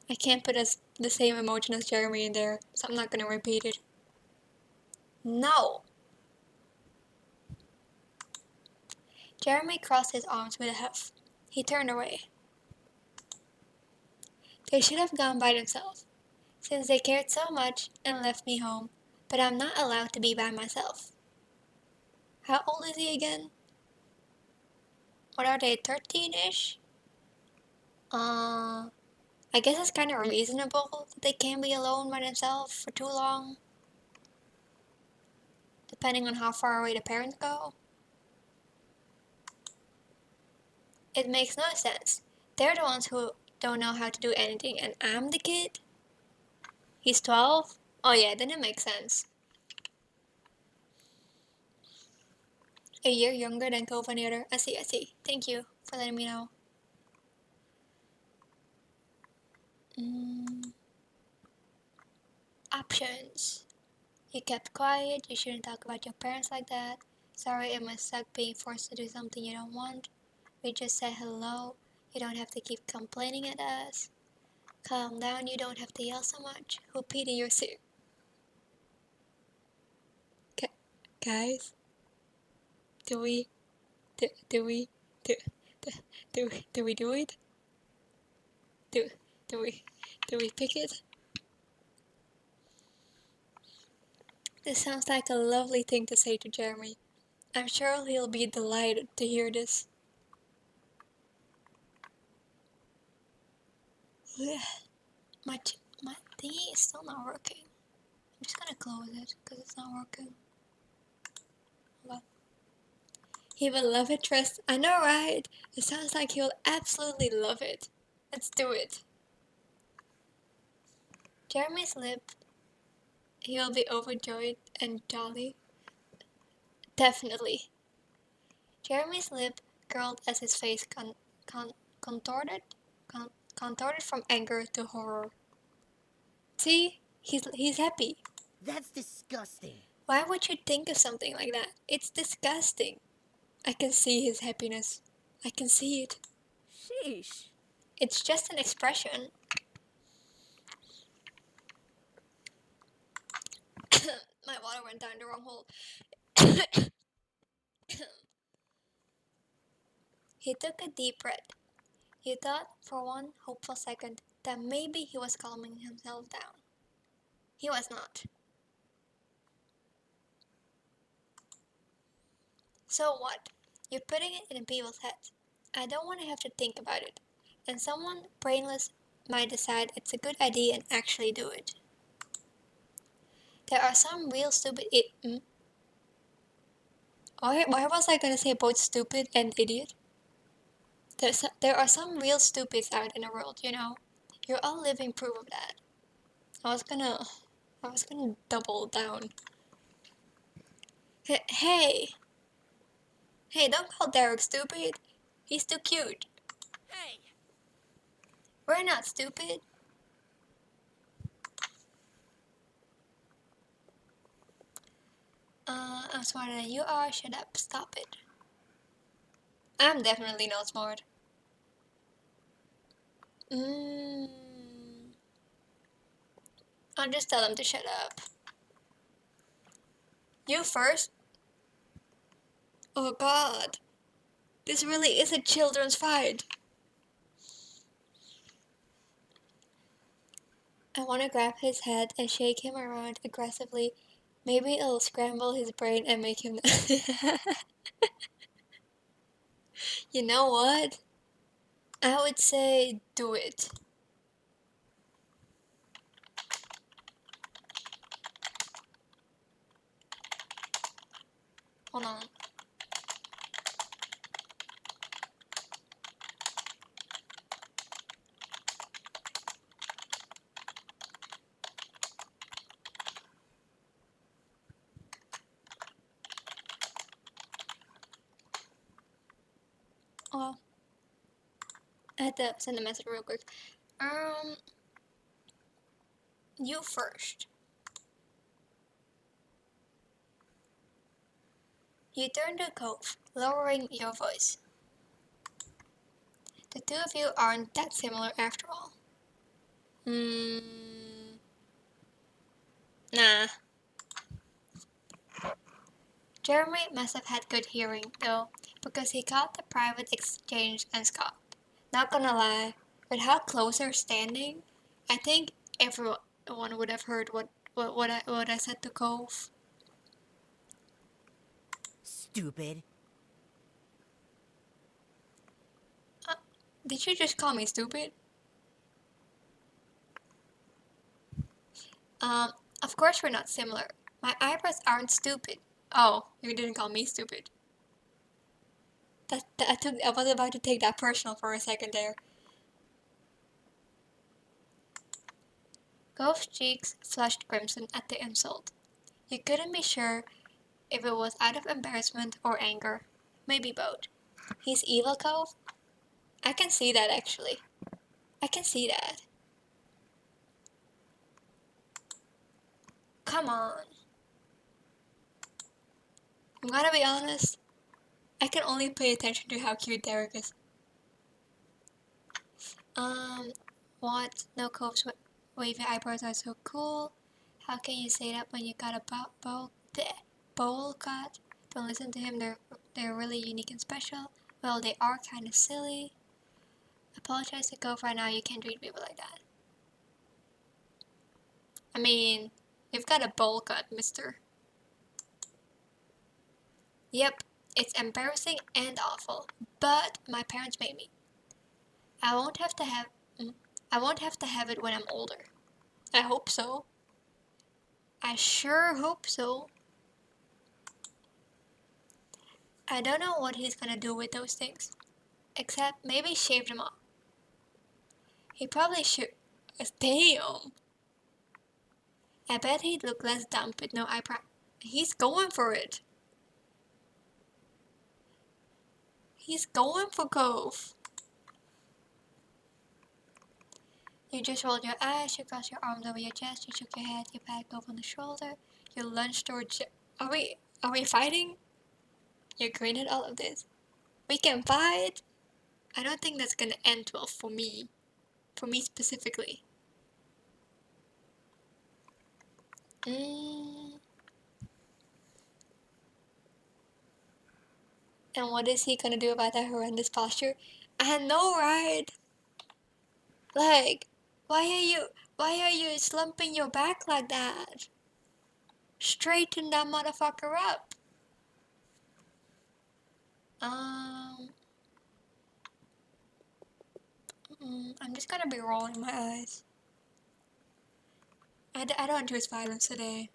I can't put the same emotion as Jeremy in there, so I'm not gonna repeat it. No! Jeremy crossed his arms with a huff. He turned away. They should have gone by themselves, since they cared so much and left me home, but I'm not allowed to be by myself. How old is he again? What are they, 13-ish? I guess it's kind of reasonable that they can't be alone by themselves for too long, depending on how far away the parents go. It makes no sense. They're the ones who don't know how to do anything, and I'm the kid? He's 12? Oh yeah, then it makes sense. A year younger than Covaneator. I see. Thank you for letting me know. Options. You kept quiet, you shouldn't talk about your parents like that. Sorry it must suck being forced to do something you don't want. We just said hello. You don't have to keep complaining at us. Calm down, you don't have to yell so much. Who Peter, you're sick. Guys, do we do we do do we do it? Do do we do we pick it? This sounds like a lovely thing to say to Jeremy. I'm sure he'll be delighted to hear this. My my thingy is still not working. I'm just gonna close it because it's not working. Hold on. He will love it, trust. I know, right? It sounds like he'll absolutely love it. Let's do it. Jeremy's lip. He'll be overjoyed and jolly. Definitely. Jeremy's lip curled as his face contorted, contorted from anger to horror. See, he's happy. That's disgusting. Why would you think of something like that? It's disgusting. I can see his happiness. I can see it. Sheesh. It's just an expression. My water went down the wrong hole. He took a deep breath. He thought for one hopeful second that maybe he was calming himself down. He was not. So what? You're putting it in people's heads. I don't want to have to think about it. And someone brainless might decide it's a good idea and actually do it. There are some real stupid Why was I gonna say both stupid and idiot? There are some real stupids out in the world, you know. You're all living proof of that. I was gonna double down. Hey, hey, don't call Derek stupid. He's too cute. Hey! We're not stupid. I'm smarter than you are. Shut up. Stop it. I'm definitely not smart. I'll just tell him to shut up. You first? Oh god. This really is a children's fight. I want to grab his head and shake him around aggressively. Maybe it'll scramble his brain and make him... You know what? I would say do it. Hold on. Oh, I had to send a message real quick. You first. You turn to Cove, lowering your voice. The two of you aren't that similar after all. Nah. Jeremy must have had good hearing, though, because he caught the private exchange and scoffed. Not gonna lie, with how close they're standing, I think everyone would have heard what I said to Cove. Stupid. Did you just call me stupid? Of course we're not similar. My eyebrows aren't stupid. Oh, you didn't call me stupid. I was about to take that personal for a second there. Gove's cheeks flushed crimson at the insult. You couldn't be sure if it was out of embarrassment or anger. Maybe both. He's evil, Cove? I can see that actually. I can see that. Come on. I'm gonna be honest. I can only pay attention to how cute Derek is. What? No, Cove's wavy eyebrows are so cool. How can you say that when you got a bowl cut? Don't listen to him, they're really unique and special. Well, they are kind of silly. Apologize to Cove right now, you can't treat people like that. I mean, you've got a bowl cut, mister. Yep, it's embarrassing and awful, but my parents made me. I won't have to have I won't have to have it when I'm older. I hope so. I sure hope so. I don't know what he's gonna do with those things, except maybe shave them off. He probably should. Damn. I bet he'd look less dumb with no eyebrow. He's going for it. He's going for Cove. You just rolled your eyes, you crossed your arms over your chest, you shook your head, you patted Cove on the shoulder, you lunged towards. Are we fighting? You grinned at all of this. We can fight. I don't think that's gonna end well for me. For me specifically. And what is he gonna do about that horrendous posture? I know, right? Like, why are you slumping your back like that? Straighten that motherfucker up. I'm just gonna be rolling my eyes. I don't choose violence today.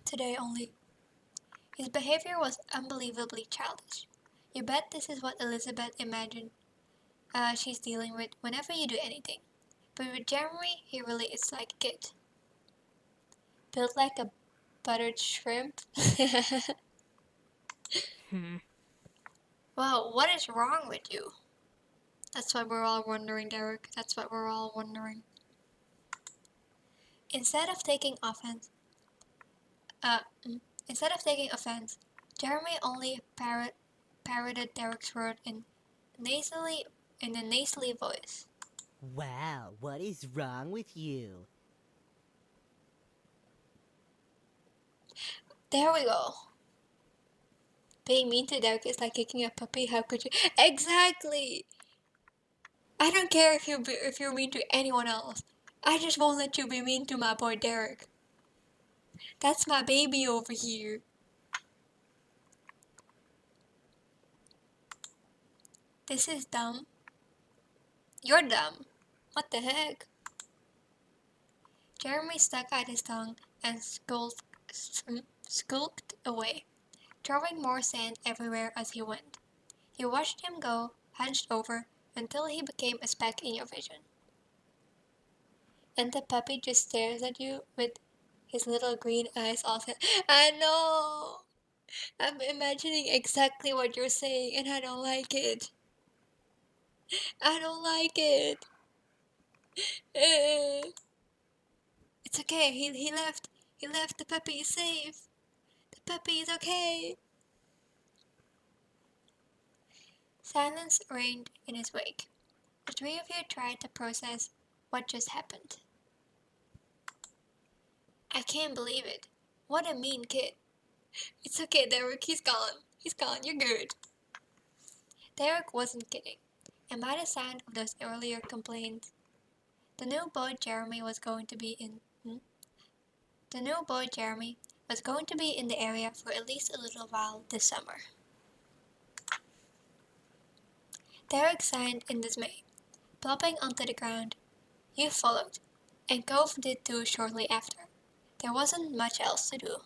Today only. His behavior was unbelievably childish. You bet this is what Elizabeth imagined she's dealing with whenever you do anything. But with Jeremy, he really is like a kid. Built like a buttered shrimp. Wow, what is wrong with you? That's what we're all wondering, Derek. That's what we're all wondering. Instead of taking offense, uh, instead of taking offense, Jeremy only parroted Derek's word nasally in a nasally voice. Wow, what is wrong with you? There we go. Being mean to Derek is like kicking a puppy. How could you? Exactly. I don't care if you're mean to anyone else. I just won't let you be mean to my boy Derek. That's my baby over here. This is dumb. You're dumb. What the heck? Jeremy stuck out his tongue and skulked away, throwing more sand everywhere as he went. You watched him go, hunched over, until he became a speck in your vision. And the puppy just stares at you with his little green eyes all set. I know! I'm imagining exactly what you're saying and I don't like it. I don't like it. It's okay, he left. He left, the puppy is safe. The puppy is okay. Silence reigned in his wake. The three of you tried to process what just happened. I can't believe it. What a mean kid. It's okay, Derek, he's gone. He's gone, you're good. Derek wasn't kidding, and by the sound of those earlier complaints, the new boy Jeremy was going to be in the area for at least a little while this summer. Derek sighed in dismay, plopping onto the ground. You followed, and Cove did too shortly after. There wasn't much else to do.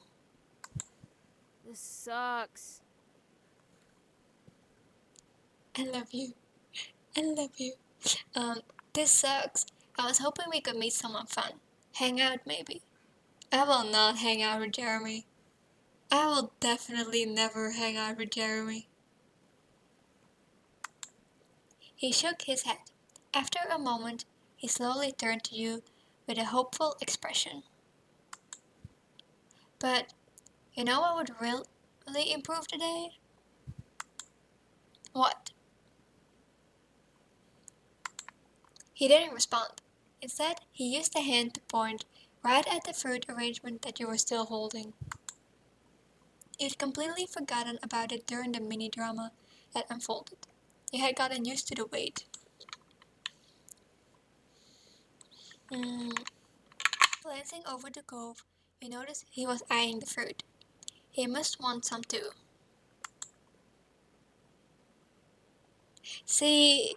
This sucks. I love you. I love you. This sucks. I was hoping we could meet someone fun. Hang out, maybe. I will not hang out with Jeremy. I will definitely never hang out with Jeremy. He shook his head. After a moment, he slowly turned to you with a hopeful expression. But you know what would really improve today? What? He didn't respond. Instead, he used a hand to point right at the fruit arrangement that you were still holding. You'd completely forgotten about it during the mini-drama that unfolded. You had gotten used to the wait. Glancing over the Cove, you noticed he was eyeing the fruit. He must want some too. See,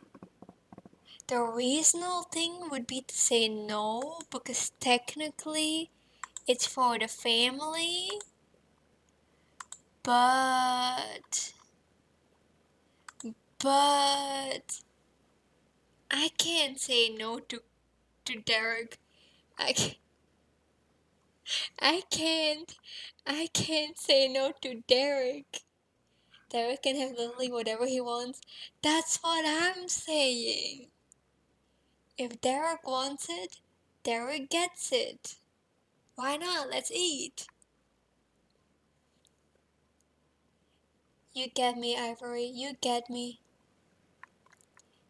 the reasonable thing would be to say no, because technically it's for the family, but I can't say no to Derek. I can't, I can't, I can't say no to Derek. Derek can have literally whatever he wants. That's what I'm saying. If Derek wants it, Derek gets it. Why not? Let's eat. You get me, Ivory. You get me.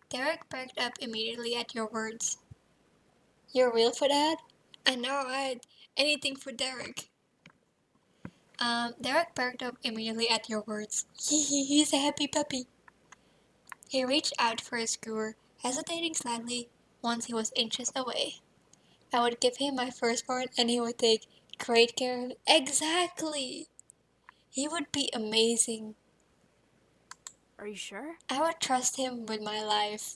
Derek perked up immediately at your words. You're real for that? I know, I'd anything for Derek. Derek perked up immediately at your words. He's a happy puppy. He reached out for his skewer, hesitating slightly once he was inches away. I would give him my firstborn and he would take great care of it. Exactly! He would be amazing. Are you sure? I would trust him with my life.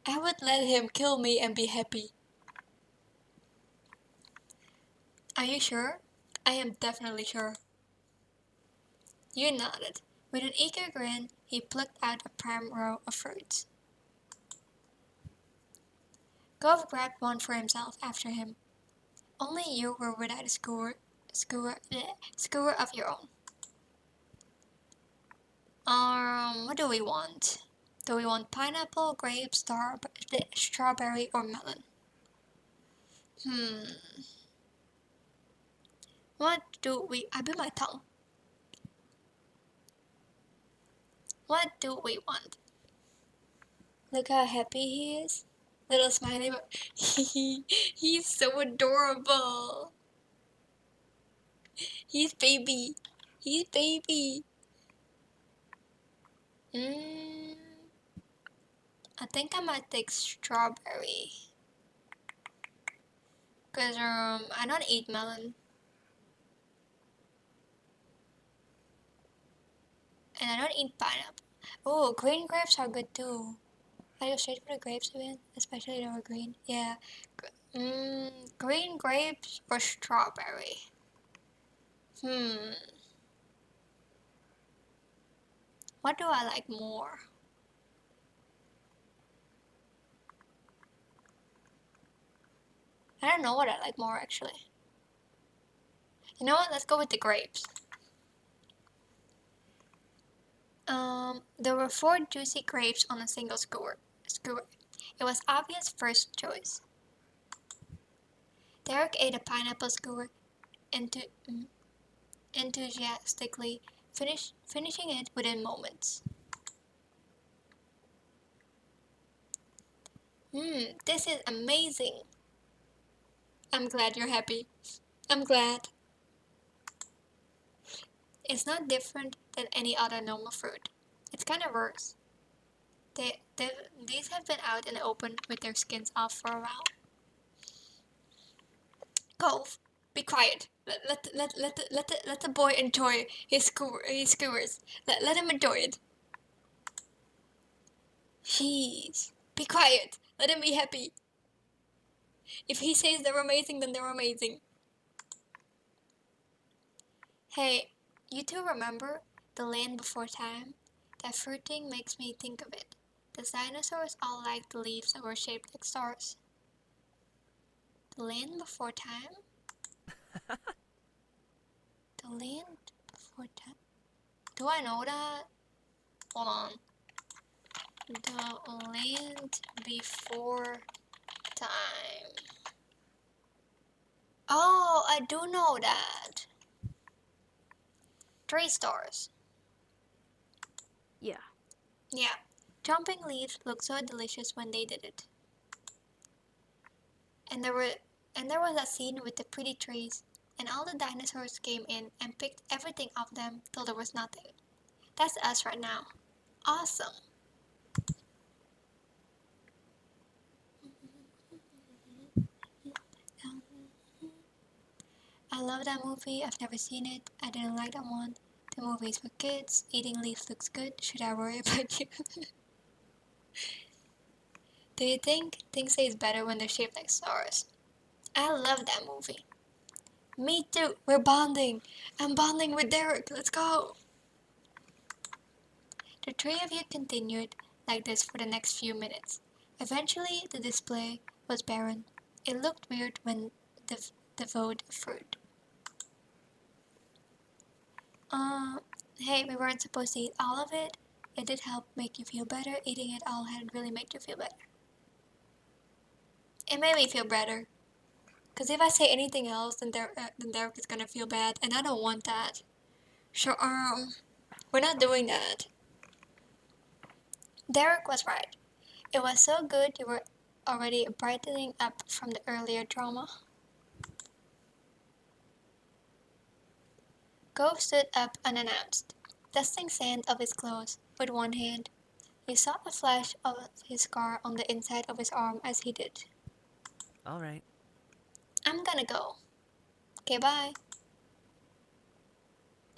I would let him kill me and be happy. Are you sure? I am definitely sure. You nodded. With an eager grin, he plucked out a prime row of fruits. Gove grabbed one for himself after him. Only you were without a skewer of your own. What do we want? Do we want pineapple, grape, strawberry, or melon? What do we... I bit my tongue. What do we want? Look how happy he is. Little smiley. He's so adorable. He's baby. He's baby. I think I might take strawberry. Cause I don't eat melon. And I don't eat pineapple. Oh, green grapes are good too. I go straight for the grapes again, especially they were green. Yeah. Green grapes or strawberry? What do I like more? I don't know what I like more actually. You know what? Let's go with the grapes. There were 4 juicy grapes on a single skewer. It was obvious first choice. Derek ate a pineapple skewer enthusiastically, finishing it within moments. This is amazing. I'm glad you're happy. I'm glad. It's not different than any other normal fruit. It kind of works. These have been out in the open with their skins off for a while. Cove, be quiet. Let the boy enjoy his skewers. Let him enjoy it. Jeez. Be quiet. Let him be happy. If he says they're amazing, then they're amazing. Hey, you two remember the land before time? That fruit thing makes me think of it. The dinosaurs all liked the leaves that were shaped like stars. The land before time? The land before time? Do I know that? Hold on. The land before time. Oh, I do know that. 3 stars. Yeah. Yeah. Jumping leaves looked so delicious when they did it. And there was a scene with the pretty trees, and all the dinosaurs came in and picked everything off them till there was nothing. That's us right now. Awesome. I love that movie. I've never seen it. I didn't like that one. The movie's for kids. Eating leaves looks good. Should I worry about you? Do you think things taste better when they're shaped like stars? I love that movie. Me too. We're bonding. I'm bonding with Derek. Let's go. The 3 of you continued like this for the next few minutes. Eventually, the display was barren. It looked weird when devoured fruit. Hey, we weren't supposed to eat all of it. It did help make you feel better. Eating it all hadn't really made you feel better. It made me feel better. Because if I say anything else, then Derek is gonna feel bad, and I don't want that. So, we're not doing that. Derek was right. It was so good you were already brightening up from the earlier drama. Gove stood up unannounced, dusting sand off his clothes with one hand. You saw a flash of his scar on the inside of his arm as he did. All right. I'm gonna go. Okay, bye.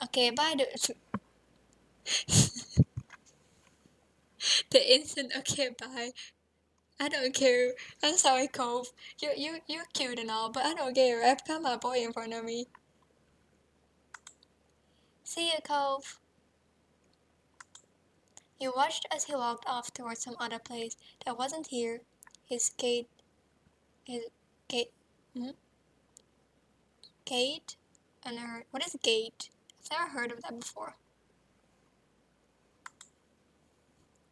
Okay, bye. The instant okay, bye. I don't care. I'm sorry, Cove. You're cute and all, but I don't care. I've got my boy in front of me. See you, Cove. You watched as he walked off towards some other place that wasn't here. His gait Is gate? Hmm? Gate? Unheard. What is gate? I've never heard of that before.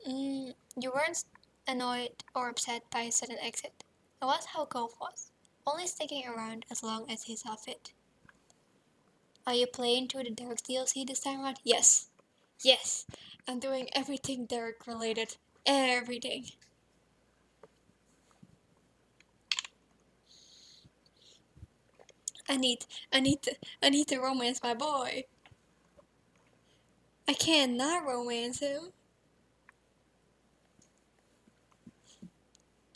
You weren't annoyed or upset by a sudden exit. It was how Cove was, only sticking around as long as he saw fit. Are you playing through the Derek DLC this time around? Yes. Yes. I'm doing everything Derek related. Everything. I need I need to romance my boy. I can't not romance him.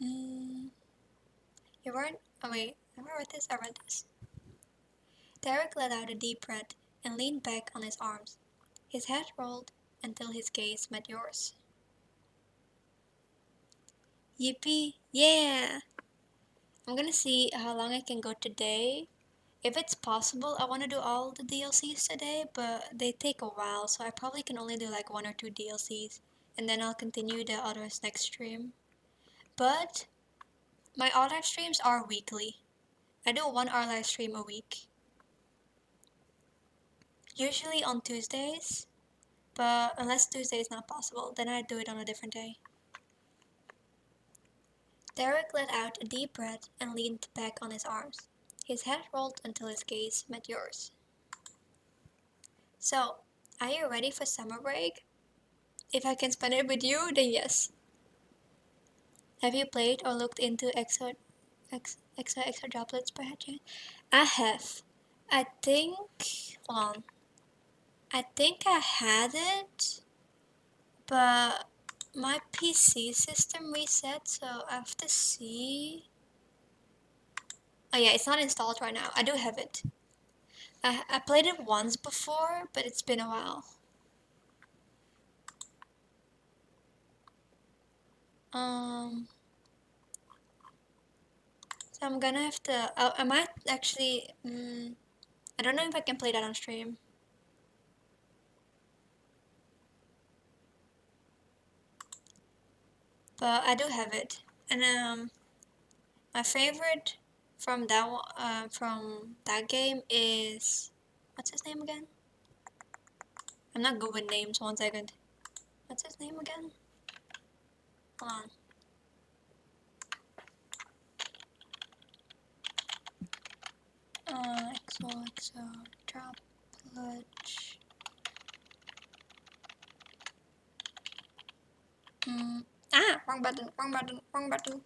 Mm, you weren't. Oh wait, have I read this? I read this. Derek let out a deep breath and leaned back on his arms. His head rolled until his gaze met yours. Yippee! Yeah! I'm gonna see how long I can go today. If it's possible, I want to do all the DLCs today, but they take a while, so I probably can only do like 1 or 2 DLCs, and then I'll continue the others next stream. But my other streams are weekly. I do 1 hour live stream a week. Usually on Tuesdays, but unless Tuesday is not possible, then I do it on a different day. Derek let out a deep breath and leaned back on his arms. His head rolled until his gaze met yours. So, are you ready for summer break? If I can spend it with you, then yes. Have you played or looked into extra droplets by chance? I have. I think. Hold on. I think I had it, but my PC system reset, so I have to see. Oh yeah, it's not installed right now. I do have it. I played it once before, but it's been a while. So I'm gonna have to. I might actually. I don't know if I can play that on stream. But I do have it, and my favorite from that game is what's his name again? I'm not good with names. 1 second. What's his name again? Hold on. XOXO droplet. Wrong button. Wrong button. Wrong button.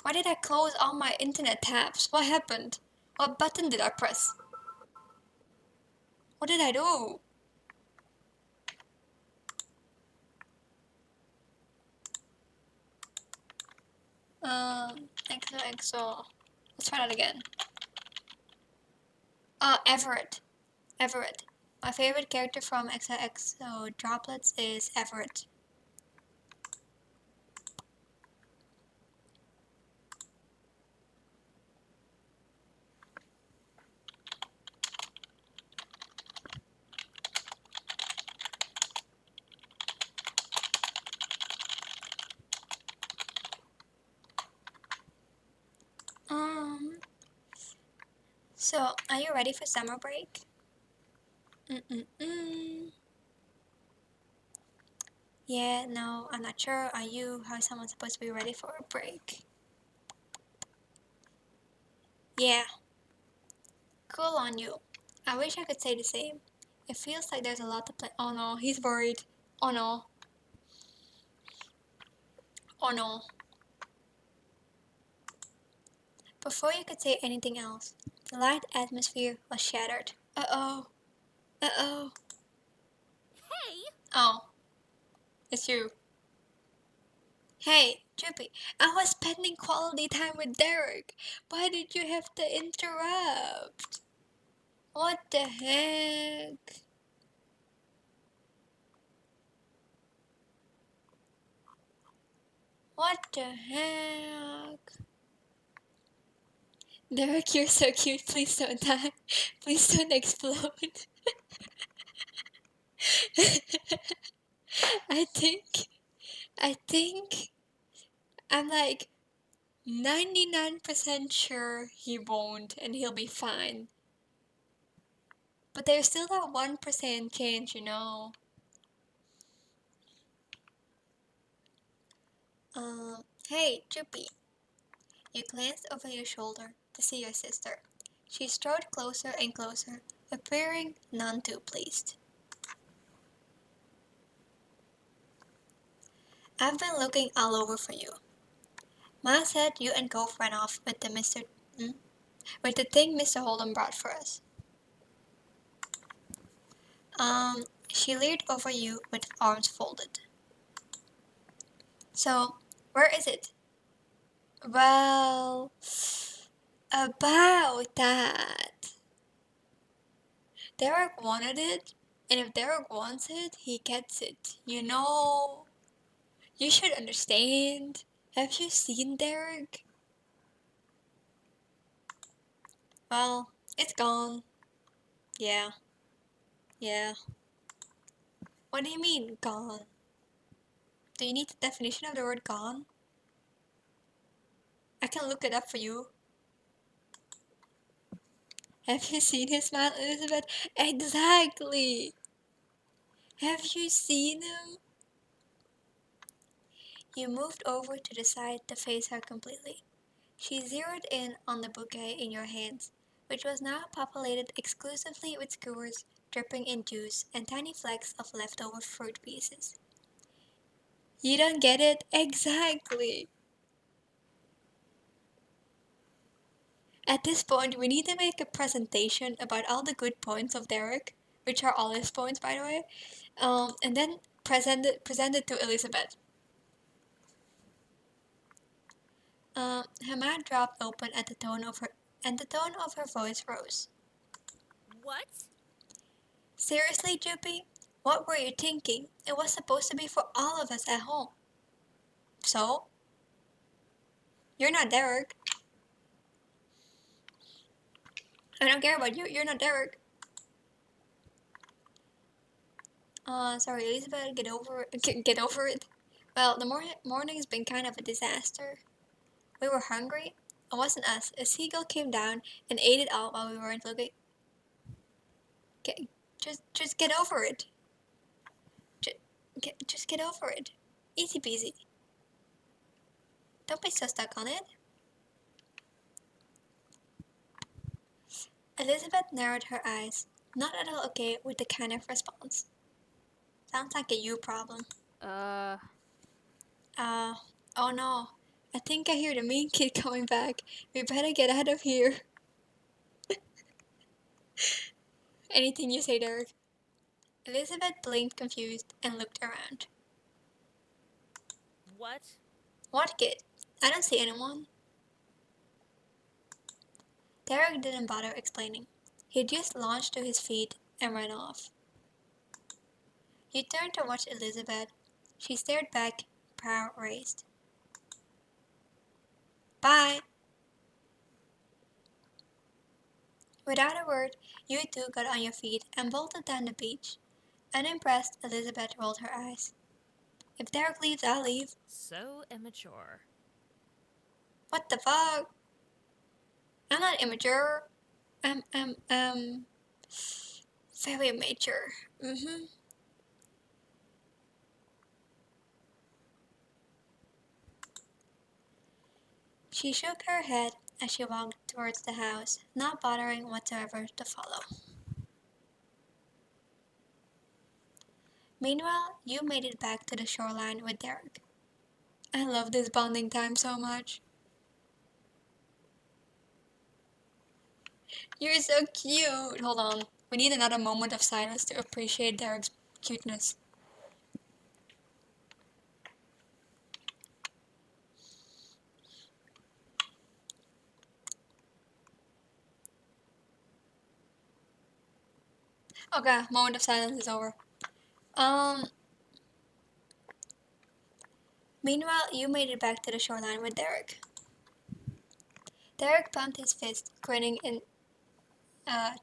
Why did I close all my internet tabs? What happened? What button did I press? What did I do? XOXO. Let's try that again. Everett. Everett. My favorite character from XOXO Droplets is Everett. So, are you ready for summer break? Yeah, no, I'm not sure. Are you? How is someone supposed to be ready for a break? Yeah, cool on you. I wish I could say the same. It feels like there's a lot to play. Oh no, he's worried. Oh no. Oh no. Before you could say anything else, the light atmosphere was shattered. Uh-oh. Uh-oh. Hey! Oh, it's you. Hey, Drippy, I was spending quality time with Derek. Why did you have to interrupt? What the heck? What the heck? Derek, you're so cute. Please don't die. Please don't explode. I think, I think I'm like 99% sure he won't and he'll be fine. But there's still that 1% chance, you know. Hey, Juppie. You glanced over your shoulder to see your sister. She strode closer and closer, appearing none too pleased. I've been looking all over for you. Ma said you and Gove ran off with with the thing Mr. Holden brought for us. She leered over you with arms folded. So, where is it? Well, about that. Derek wanted it, and if Derek wants it, he gets it. You know, you should understand. Have you seen Derek? Well, it's gone. Yeah, yeah. What do you mean, gone? Do you need the definition of the word gone? I can look it up for you. Have you seen his smile, Elizabeth? Exactly! Have you seen him? You moved over to the side to face her completely. She zeroed in on the bouquet in your hands, which was now populated exclusively with skewers dripping in juice and tiny flecks of leftover fruit pieces. You don't get it? Exactly! At this point, we need to make a presentation about all the good points of Derek, which are all his points, by the way, and then present it to Elizabeth. Her mouth dropped open at the tone of her, and the tone of her voice rose. What? Seriously, Juppie? What were you thinking? It was supposed to be for all of us at home. So? You're not Derek. I don't care about you. You're not Derek. Sorry, Elizabeth. Get over it. Well, the morning's been kind of a disaster. We were hungry. It wasn't us. A seagull came down and ate it all while we weren't looking. Get, just get over it. Just get over it. Easy peasy. Don't be so stuck on it. Elizabeth narrowed her eyes, not at all okay with the kind of response. Sounds like a you problem. Uh, Uh, oh no. I think I hear the mean kid coming back. We better get out of here. Anything you say, Derek. Elizabeth blinked confused and looked around. what? What kid? I don't see anyone. Derek didn't bother explaining. He just launched to his feet and ran off. He turned to watch Elizabeth. She stared back, brow raised. Bye! Without a word, you two got on your feet and bolted down the beach. Unimpressed, Elizabeth rolled her eyes. If Derek leaves, I'll leave. So immature. What the fuck? I'm not immature. I'm very mature. She shook her head as she walked towards the house, not bothering whatsoever to follow. Meanwhile, you made it back to the shoreline with Derek. I love this bonding time so much. You're so cute. Hold on. We need another moment of silence to appreciate Derek's cuteness. Okay, moment of silence is over. Um, Meanwhile, you made it back to the shoreline with Derek. Derek pumped his fist, grinning in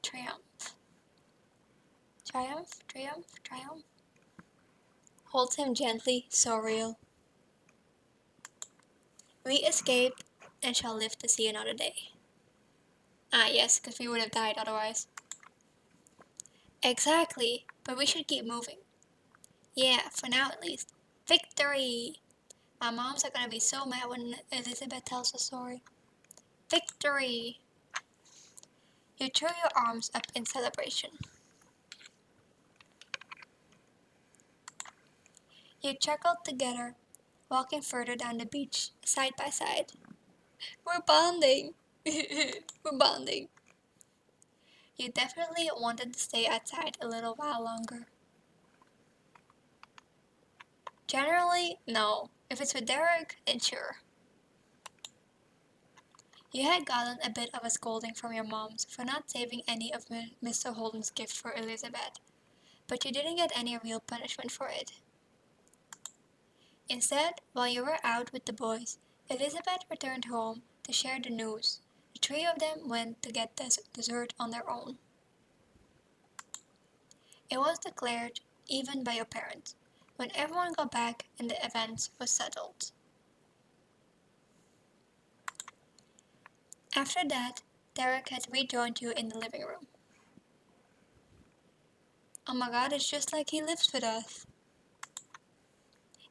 triumph. Triumph. Holds him gently, so real. We escaped and shall live to see another day. Ah, yes, because we would have died otherwise. Exactly, but we should keep moving. Yeah, for now at least. Victory! My moms are gonna be so mad when Elizabeth tells the story. Victory! You threw your arms up in celebration. You chuckled together, walking further down the beach, side by side. We're bonding! We're bonding. You definitely wanted to stay outside a little while longer. Generally, no. If it's with Derek, then sure. You had gotten a bit of a scolding from your moms for not saving any of Mr. Holden's gift for Elizabeth, but you didn't get any real punishment for it. Instead, while you were out with the boys, Elizabeth returned home to share the news. The three of them went to get dessert on their own. It was declared even by your parents when everyone got back and the event was settled. After that, Derek had rejoined you in the living room. Oh my god, it's just like he lives with us.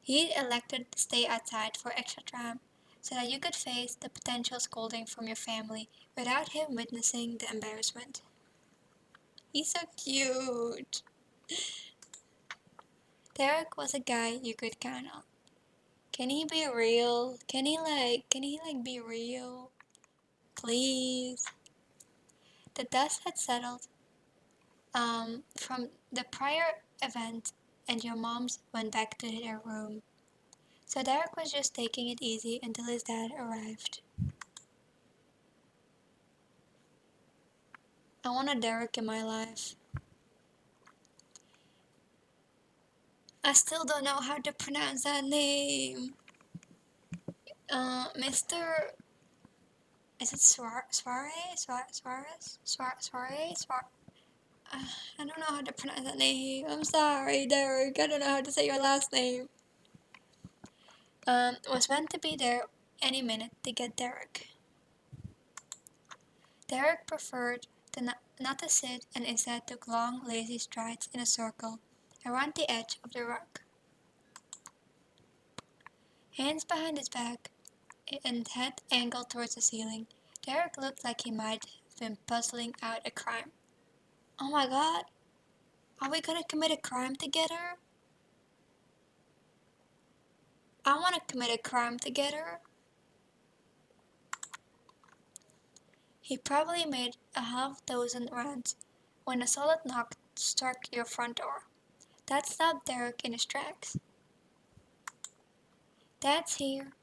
He elected to stay outside for extra time so that you could face the potential scolding from your family without him witnessing the embarrassment. He's so cute. Derek was a guy you could count on. Can he be real? Can he be real? Please. The dust had settled from the prior event and your moms went back to their room. So Derek was just taking it easy until his dad arrived. I want a Derek in my life. I still don't know how to pronounce that name. Mr. Is it Suarez? I don't know how to pronounce that name. I'm sorry, Derek. I don't know how to say your last name. Was meant to be there any minute to get Derek. Derek preferred to not to sit and instead took long, lazy strides in a circle around the edge of the rug. Hands behind his back and head angled towards the ceiling, Derek looked like he might have been puzzling out a crime. Oh my god, are we gonna commit a crime together? I wanna commit a crime together. He probably made a half dozen runs when a solid knock struck your front door. That stopped Derek in his tracks. Dad's here.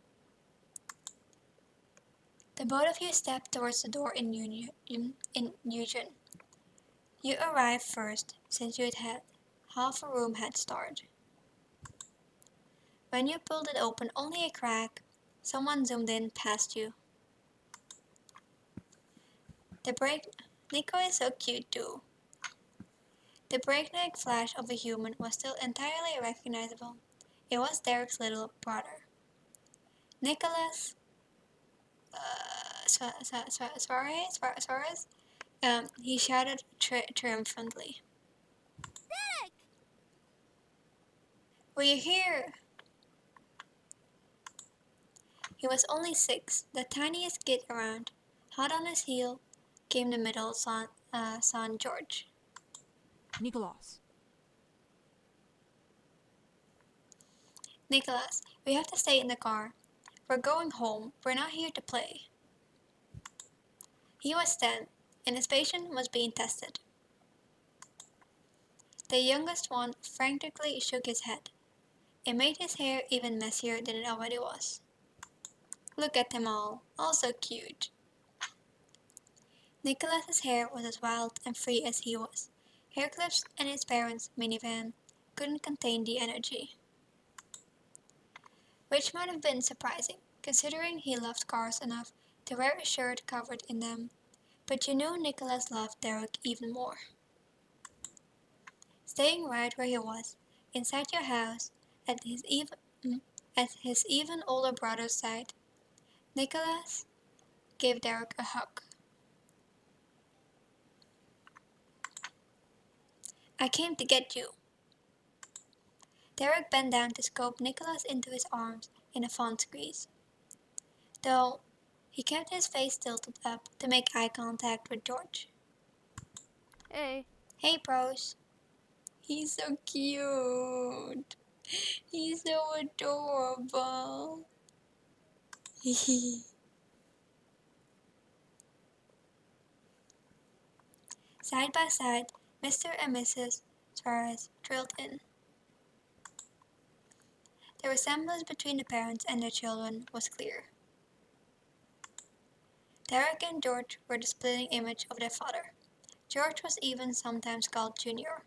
The both of you stepped towards the door in union. You arrived first, since you had half a room head start. When you pulled it open only a crack, someone zoomed in past you. The break Nico is so cute too. The breakneck flash of a human was still entirely recognizable. It was Derek's little brother. Nicholas Suarez? He shouted triumphantly. Were you here? He was only 6, the tiniest kid around. Hot on his heel came the middle son George. Nicholas. Nicholas, we have to stay in the car. We're going home. We're not here to play. He was 10, and his patience was being tested. The youngest one frantically shook his head. It made his hair even messier than it already was. Look at them all so cute. Nicholas's hair was as wild and free as he was. Hair clips and his parents' minivan couldn't contain the energy. Which might have been surprising, considering he loved cars enough to wear a shirt covered in them. But you knew Nicholas loved Derek even more. Staying right where he was, inside your house, at his even older brother's side, Nicholas gave Derek a hug. I came to get you. Derek bent down to scoop Nicholas into his arms in a fond squeeze, though he kept his face tilted up to make eye contact with George. Hey. Hey, bros. He's so cute. He's so adorable. Side by side, Mr. and Mrs. Suarez trailed in. The resemblance between the parents and their children was clear. Derek and George were the splitting image of their father. George was even sometimes called Junior,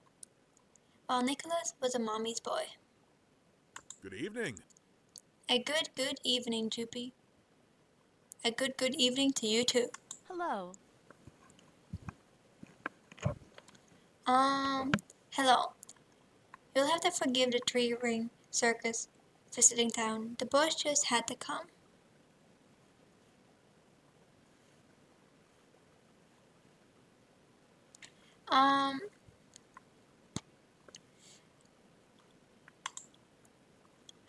while Nicholas was a mommy's boy. Good evening. A good evening, Joopy. A good evening to you too. Hello. Hello. You'll have to forgive the three-ring circus visiting town. The boys just had to come. Um,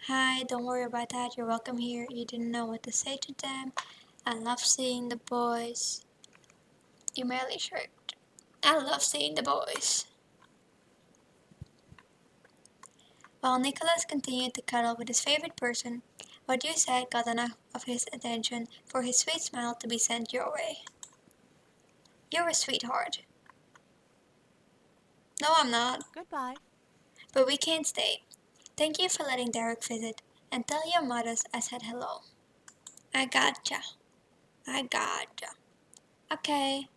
Hi, don't worry about that. You're welcome here. You didn't know what to say to them. I love seeing the boys. You merely shrugged. I love seeing the boys. While Nicholas continued to cuddle with his favorite person, what you said got enough of his attention for his sweet smile to be sent your way. You're a sweetheart. No, I'm not. Goodbye. But we can't stay. Thank you for letting Derek visit, and tell your mothers I said hello. I gotcha. I gotcha. Okay.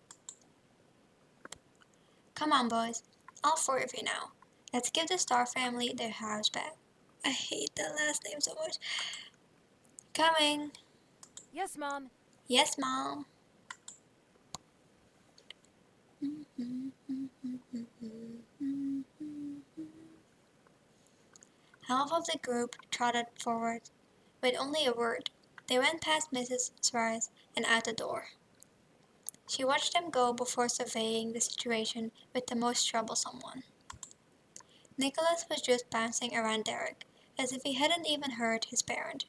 Come on, boys. All four of you now. Let's give the Star family their house back. I hate that last name so much. Coming. Yes, Mom. Yes, Mom. Half of the group trotted forward. With only a word, they went past Mrs. Suarez and out the door. She watched them go before surveying the situation with the most troublesome one. Nicholas was just bouncing around Derek, as if he hadn't even heard his parent.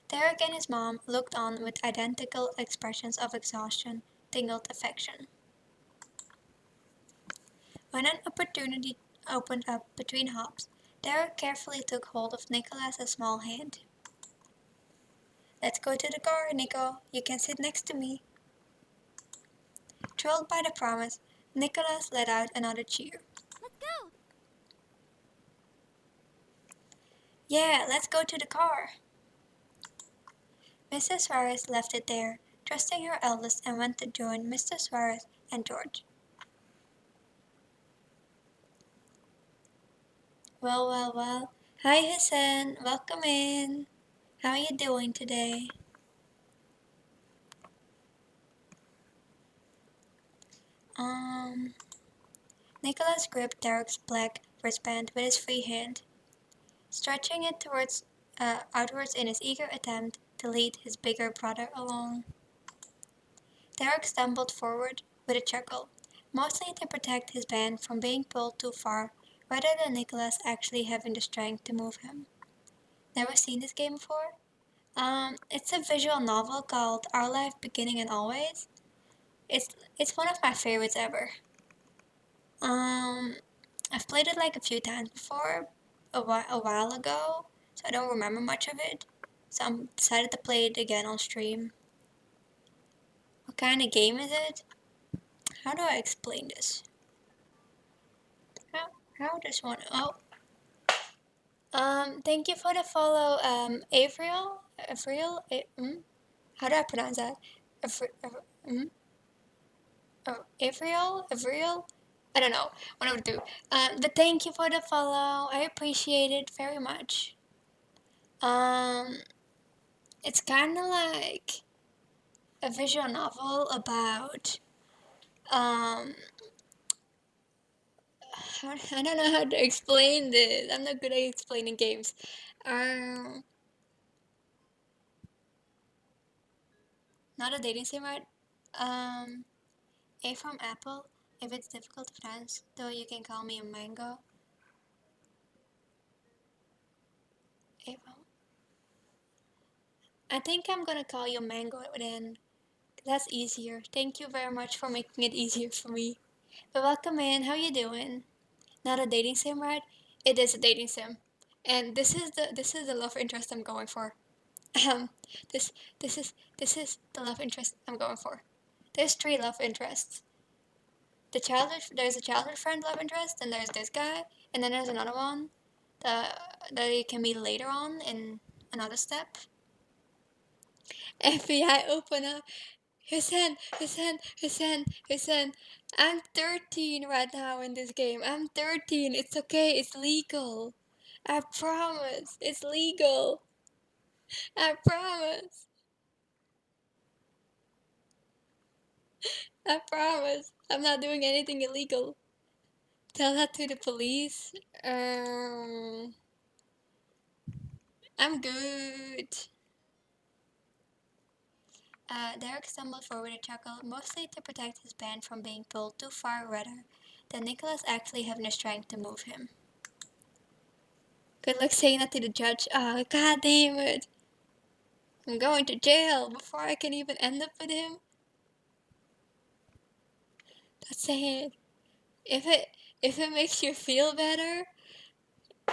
Derek and his mom looked on with identical expressions of exhaustion, tingled affection. When an opportunity opened up between hops, Derek carefully took hold of Nicholas's small hand. Let's go to the car, Nico. You can sit next to me. Thrilled by the promise, Nicholas let out another cheer. Let's go. Yeah, let's go to the car. Mrs. Suarez left it there, trusting her eldest, and went to join Mr. Suarez and George. Well. Hi, Hassan. Welcome in. How are you doing today? Um, Nicholas gripped Derek's black wristband with his free hand, stretching it outwards in his eager attempt to lead his bigger brother along. Derek stumbled forward with a chuckle, mostly to protect his band from being pulled too far, rather than Nicholas actually having the strength to move him. Never seen this game before? It's a visual novel called Our Life Beginning and Always. It's one of my favorites ever. Um, I've played it like a few times before, a while ago, so I don't remember much of it. So I decided to play it again on stream. What kind of game is it? How do I explain this? How how does one? Oh, thank you for the follow, How do I pronounce that? Avriel. I don't know. One of the two. But thank you for the follow. I appreciate it very much. Um, it's kind of like a visual novel about I don't know how to explain this. I'm not good at explaining games. Um, Not a dating sim, right? A from apple. If it's difficult to pronounce, though you can call me a mango. A from. I think I'm gonna call you mango then. That's easier. Thank you very much for making it easier for me. But welcome in. How you doing? Not a dating sim, right? It is a dating sim, and this is the love interest I'm going for. Um, this this is the love interest I'm going for. There's three love interests. There's a childhood friend love interest, and there's this guy, and then there's another one that you can meet later on in another step. FBI open up. Hussein, Hussein, Hussein, Hussein. I'm 13 right now in this game. I'm 13. It's okay. It's legal. I promise. It's legal. I promise. I promise. I'm not doing anything illegal. Tell that to the police. I'm good. Derek stumbled forward a chuckle, mostly to protect his band from being pulled too far rather than Nicholas actually having the strength to move him. Good luck saying that to the judge. Oh, god damn it. I'm going to jail before I can even end up with him. That's it. If it makes you feel better,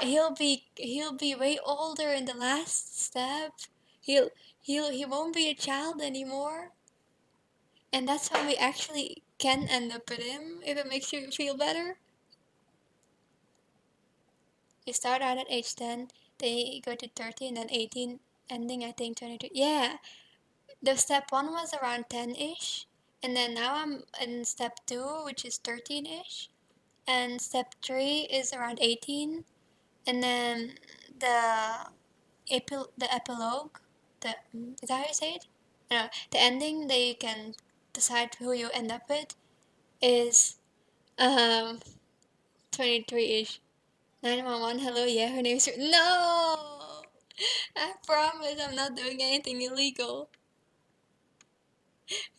he'll be way older in the last step. He'll he won't be a child anymore. And that's how we actually can end up with him if it makes you feel better. You start out at age 10, then you go to 13, then 18, ending I think 22. Yeah, the step 1 was around 10-ish, and then now I'm in step 2, which is 13-ish, and step 3 is around 18, and then the the epilogue, is that how you say it? No, the ending that you can decide who you end up with is 23-ish. 911, hello, yeah, her name's... No! I promise I'm not doing anything illegal.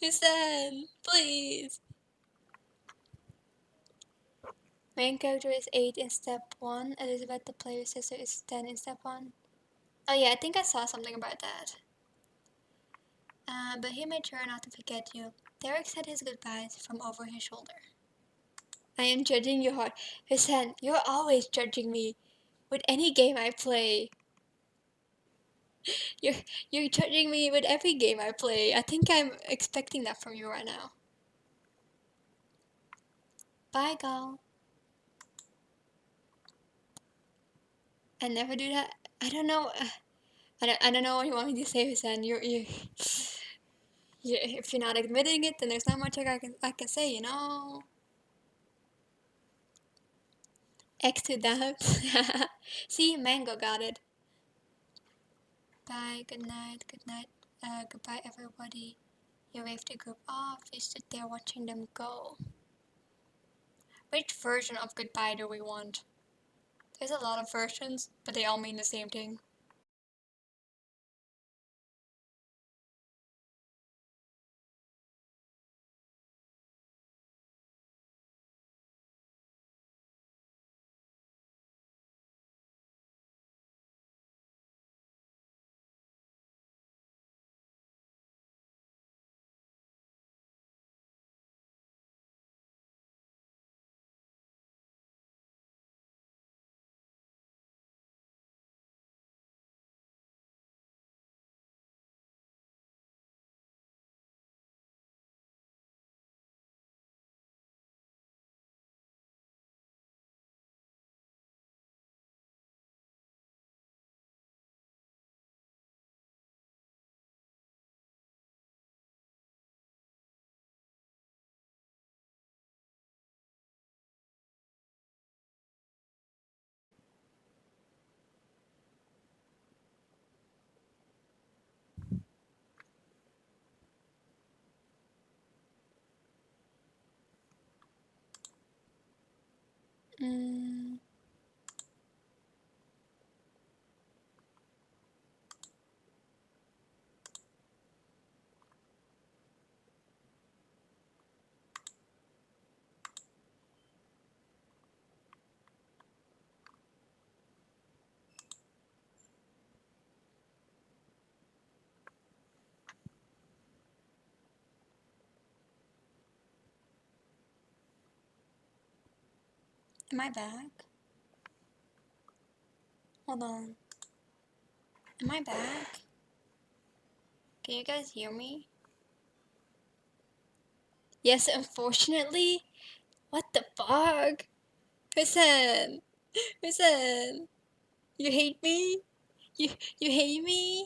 Listen, please. Main character is 8 in step 1. Elizabeth, the player's sister, is 10 in step 1. Oh yeah, I think I saw something about that. But he made sure not to forget you. Derek said his goodbyes from over his shoulder. I am judging you hard. Listen, you're always judging me. With any game I play. You're, you're judging me with every game I play. I think I'm expecting that from you right now. Bye, gal. I never do that. I don't know. I don't know what you want me to say, Hussein. If you're not admitting it, then there's not much I can say, you know? X to doubt. See, Mango got it. Bye, good night, goodbye everybody. You waved the group off, you stood there watching them go. Which version of goodbye do we want? There's a lot of versions, but they all mean the same thing. Mm. Am I back? Hold on. Am I back? Can you guys hear me? Yes, unfortunately. What the fuck? Listen. Listen. You hate me? You hate me?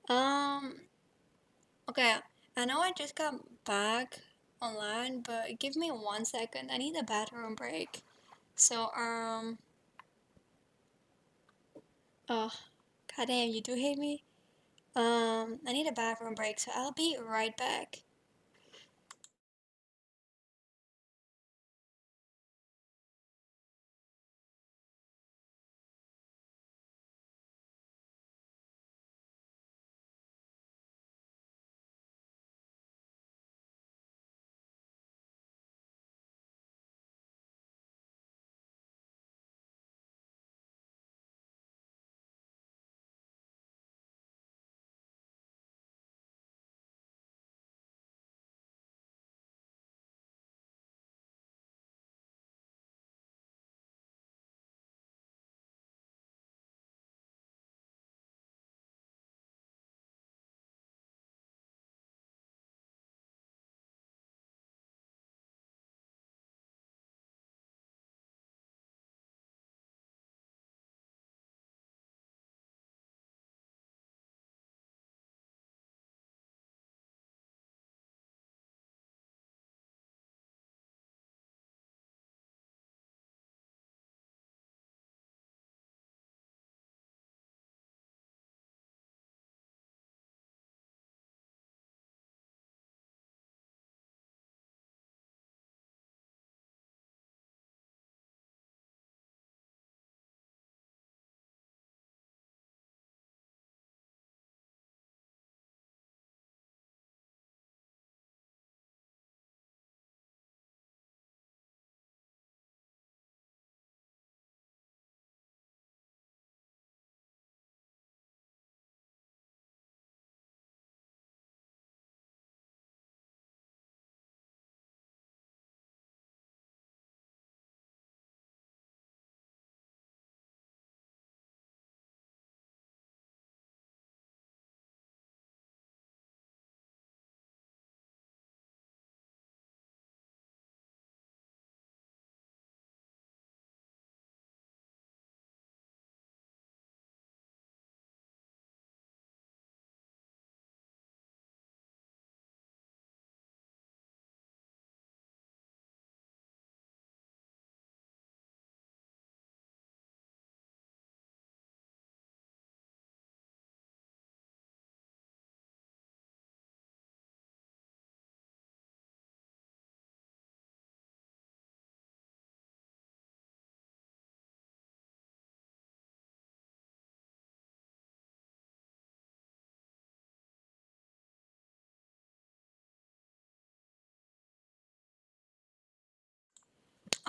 Um, okay. I know I just got back online, but give me 1 second. I need a bathroom break. So, oh, goddamn, you do hate me? I need a bathroom break, so I'll be right back.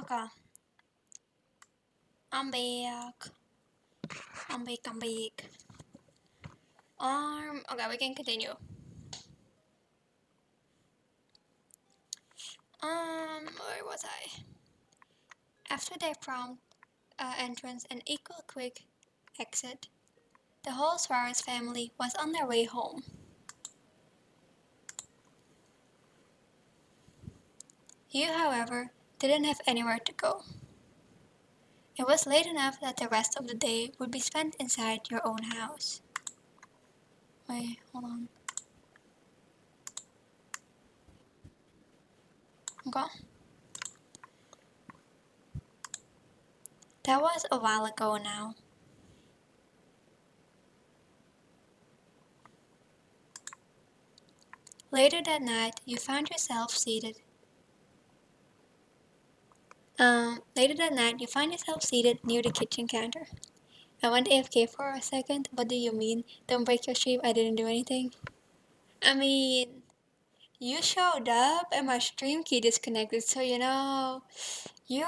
Okay, I'm back. I'm back. I'm back. Okay, we can continue. Where was I? After their prompt entrance and equal quick exit, the whole Suarez family was on their way home. You, however, didn't have anywhere to go. It was late enough that the rest of the day would be spent inside your own house. Wait, hold on. Okay. That was a while ago now. Later that night, you found yourself seated. Later that night, you find yourself seated near the kitchen counter. I went AFK for a second. What do you mean? Don't break your stream. I didn't do anything. I mean, you showed up and my stream key disconnected, so you're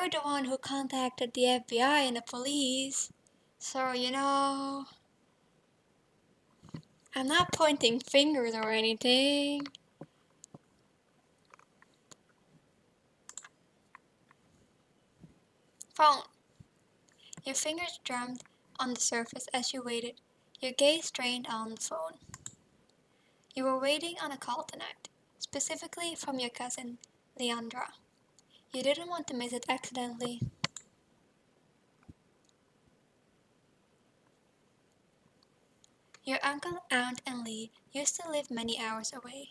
the one who contacted the FBI and the police. So, I'm not pointing fingers or anything. Phone. Your fingers drummed on the surface as you waited, your gaze strained on the phone. You were waiting on a call tonight, specifically from your cousin, Leandra. You didn't want to miss it accidentally. Your uncle, aunt, and Lee used to live many hours away.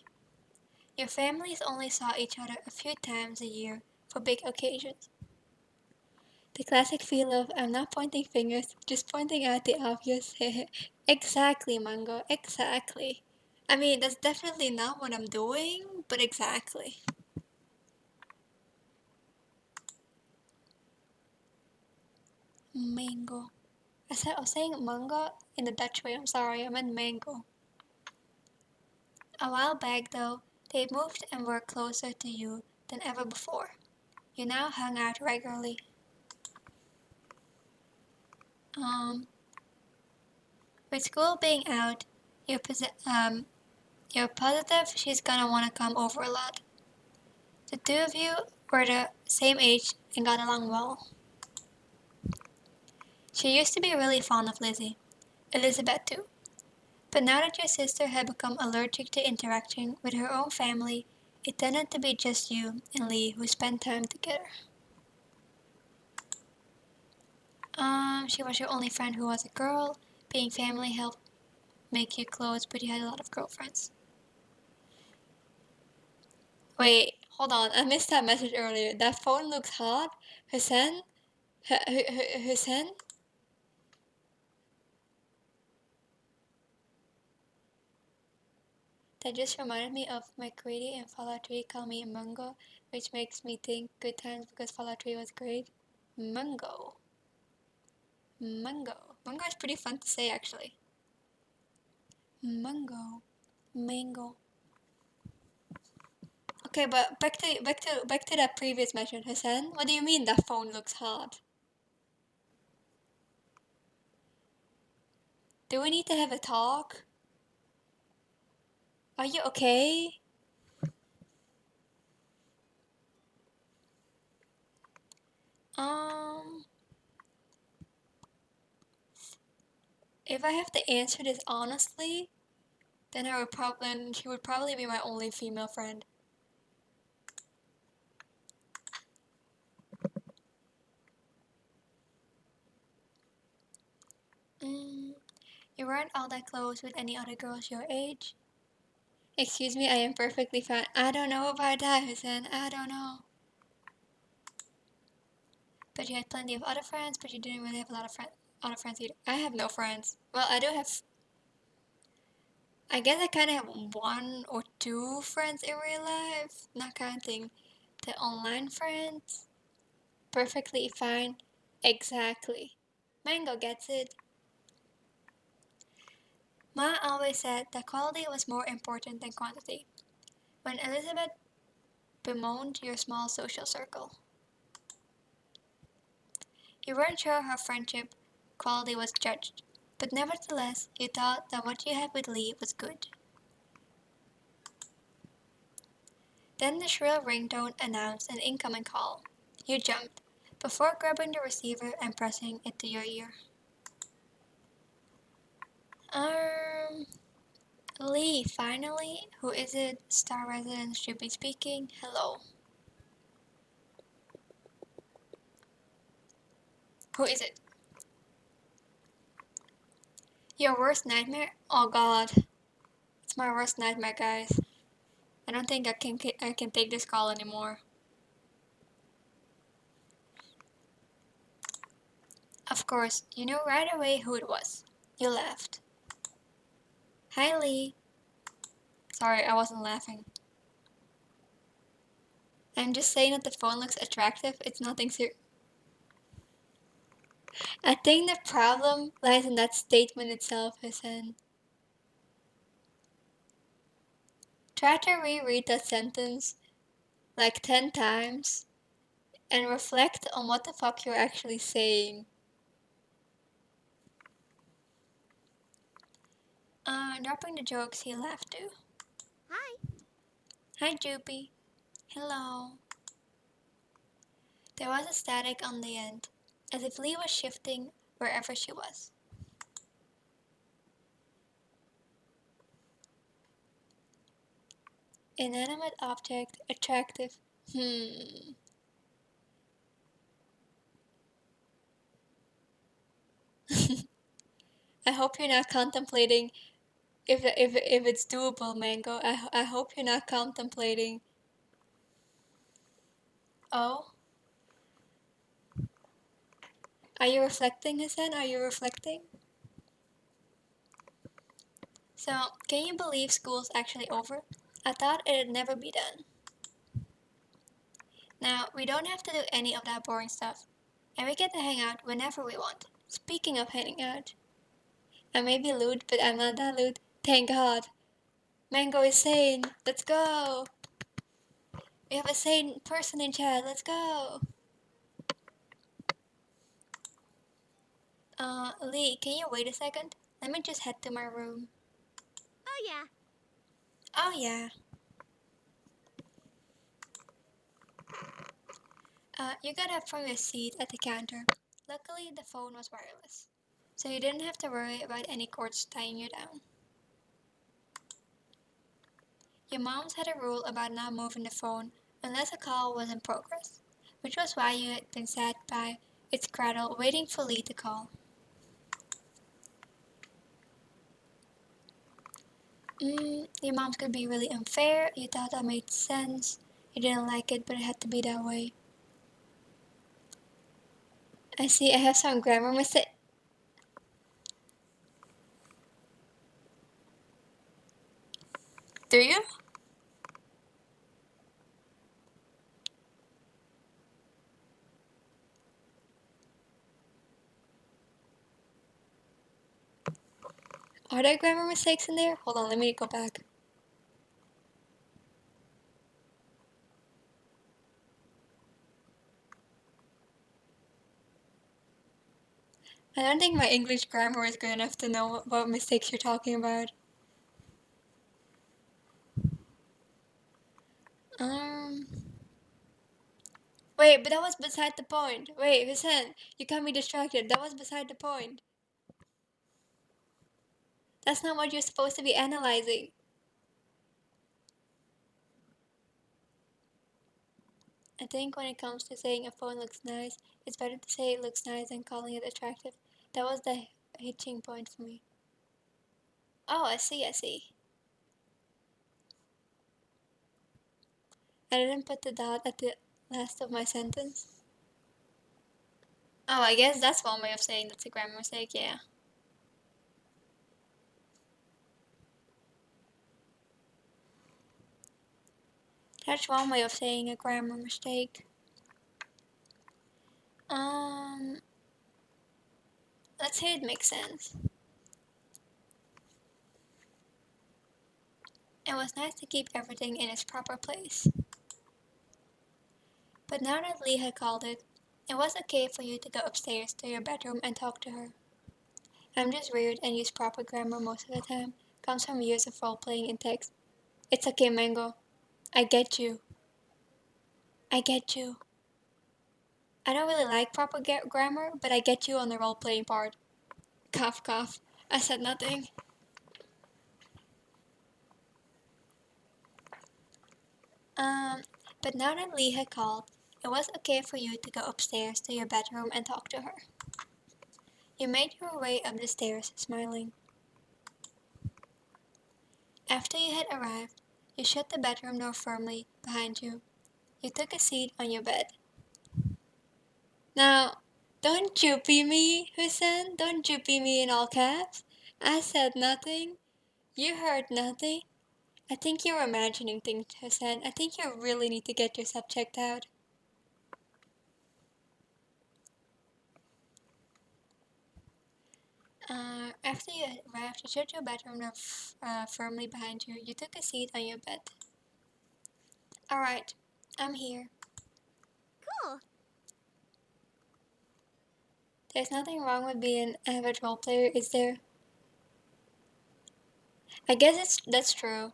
Your families only saw each other a few times a year for big occasions. The classic feel of I'm not pointing fingers, just pointing out the obvious. Exactly, Mango, exactly. I mean, that's definitely not what I'm doing, but exactly. Mango. I was saying mango in the Dutch way, I'm sorry, I meant mango. A while back, though, they moved and were closer to you than ever before. You now hung out regularly. Um, with school being out, you're positive she's gonna wanna come over a lot. The two of you were the same age and got along well. She used to be really fond of Lizzie, Elizabeth too. But now that your sister had become allergic to interacting with her own family, it tended to be just you and Lee who spent time together. She was your only friend who was a girl. Being family helped make you close, but you had a lot of girlfriends. Wait, hold on. I missed that message earlier. That phone looks hot. Hussein? Hussein? That just reminded me of McCready and Fallout 3 call me Mungo, which makes me think good times because Fallout 3 was great. Mungo. Mungo. Mungo is pretty fun to say actually. Mungo. Mango. Okay, but back to that previous mention, Hassan. What do you mean that phone looks hot? Do we need to have a talk? Are you okay? Um, if I have to answer this honestly, then she would probably be my only female friend. Mm, you weren't all that close with any other girls your age? Excuse me, I am perfectly fine. I don't know about that, Hussein. I don't know. But you had plenty of other friends, but you didn't really have a lot of other friends either. I have no friends. Well, I do have. I guess I kind of have one or two friends in real life, not counting the online friends. Perfectly fine. Exactly. Mango gets it. Ma always said that quality was more important than quantity. When Elizabeth bemoaned your small social circle, you weren't sure how friendship quality was judged, but nevertheless, you thought that what you had with Lee was good. Then the shrill ringtone announced an incoming call. You jumped, before grabbing the receiver and pressing it to your ear. Um, Lee, finally? Who is it? Star resident should be speaking. Hello. Who is it? Your worst nightmare? Oh god. It's my worst nightmare, guys. I don't think I can take this call anymore. Of course, you knew right away who it was. You laughed. Hi, Lee. Sorry, I wasn't laughing. I'm just saying that the phone looks attractive. It's nothing serious. I think the problem lies in that statement itself, Hassan. Try to reread that sentence like 10 times and reflect on what the fuck you're actually saying. Dropping the jokes, he laughed too. Hi. Hi, Joopy. Hello. There was a static on the end. as if Lee was shifting wherever she was. Inanimate object, attractive. I hope you're not contemplating if it's doable, Mango. I hope you're not contemplating. Oh, are you reflecting, Hassan? Are you reflecting? So, can you believe school's actually over? I thought it'd never be done. Now, we don't have to do any of that boring stuff, and we get to hang out whenever we want. Speaking of hanging out, I may be lewd, but I'm not that lewd. Thank God. Mango is sane. Let's go. We have a sane person in chat. Let's go. Lee, can you wait a second? Let me just head to my room. Oh, yeah. Oh, yeah. You got up from your seat at the counter. Luckily, the phone was wireless, so you didn't have to worry about any cords tying you down. Your mom's had a rule about not moving the phone unless a call was in progress, which was why you had been sat by its cradle waiting for Lee to call. Your mom's could be really unfair. You thought that made sense. You didn't like it, but it had to be that way. I see I have some grammar mistake. Do you? Are there grammar mistakes in there? Hold on, let me go back. I don't think my English grammar is good enough to know what mistakes you're talking about. Um. Wait, but that was beside the point. Wait, Hussein, you got me distracted. That was beside the point. That's not what you're supposed to be analyzing. I think when it comes to saying a phone looks nice, it's better to say it looks nice than calling it attractive. That was the hitching point for me. Oh, I see, I see. I didn't put the dot at the last of my sentence. Oh, I guess that's one way of saying that's a grammar mistake, yeah. That's one way of saying a grammar mistake. Let's say it makes sense. It was nice to keep everything in its proper place. But now that Lee had called it was okay for you to go upstairs to your bedroom and talk to her. I'm just weird and use proper grammar most of the time. Comes from years of role playing in text. It's okay, Mango. I get you. I get you. I don't really like proper grammar, but I get you on the role playing part. Cough, cough. I said nothing. But now that Lee had called, it was okay for you to go upstairs to your bedroom and talk to her. You made your way up the stairs, smiling. After you had arrived, you shut the bedroom door firmly behind you. You took a seat on your bed. Now, don't joopy me, Hussein. Don't joopy me in all caps. I said nothing. You heard nothing. I think you're imagining things, Hussein. I think you really need to get yourself checked out. After you had arrived, you shut your bedroom door firmly behind you. You took a seat on your bed. Alright, I'm here. Cool. There's nothing wrong with being an avid role player, is there? I guess that's true.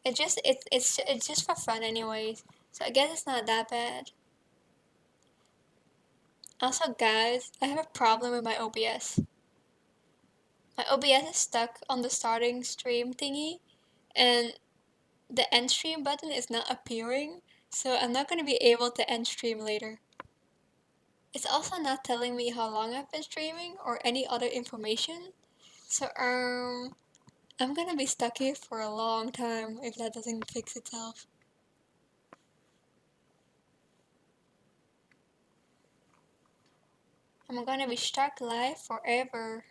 It's just for fun anyways. So I guess it's not that bad. Also, guys, I have a problem with my OBS. My OBS is stuck on the starting stream thingy, and the end stream button is not appearing, so I'm not going to be able to end stream later. It's also not telling me how long I've been streaming or any other information, so I'm gonna be stuck here for a long time if that doesn't fix itself. I'm gonna be stuck live forever.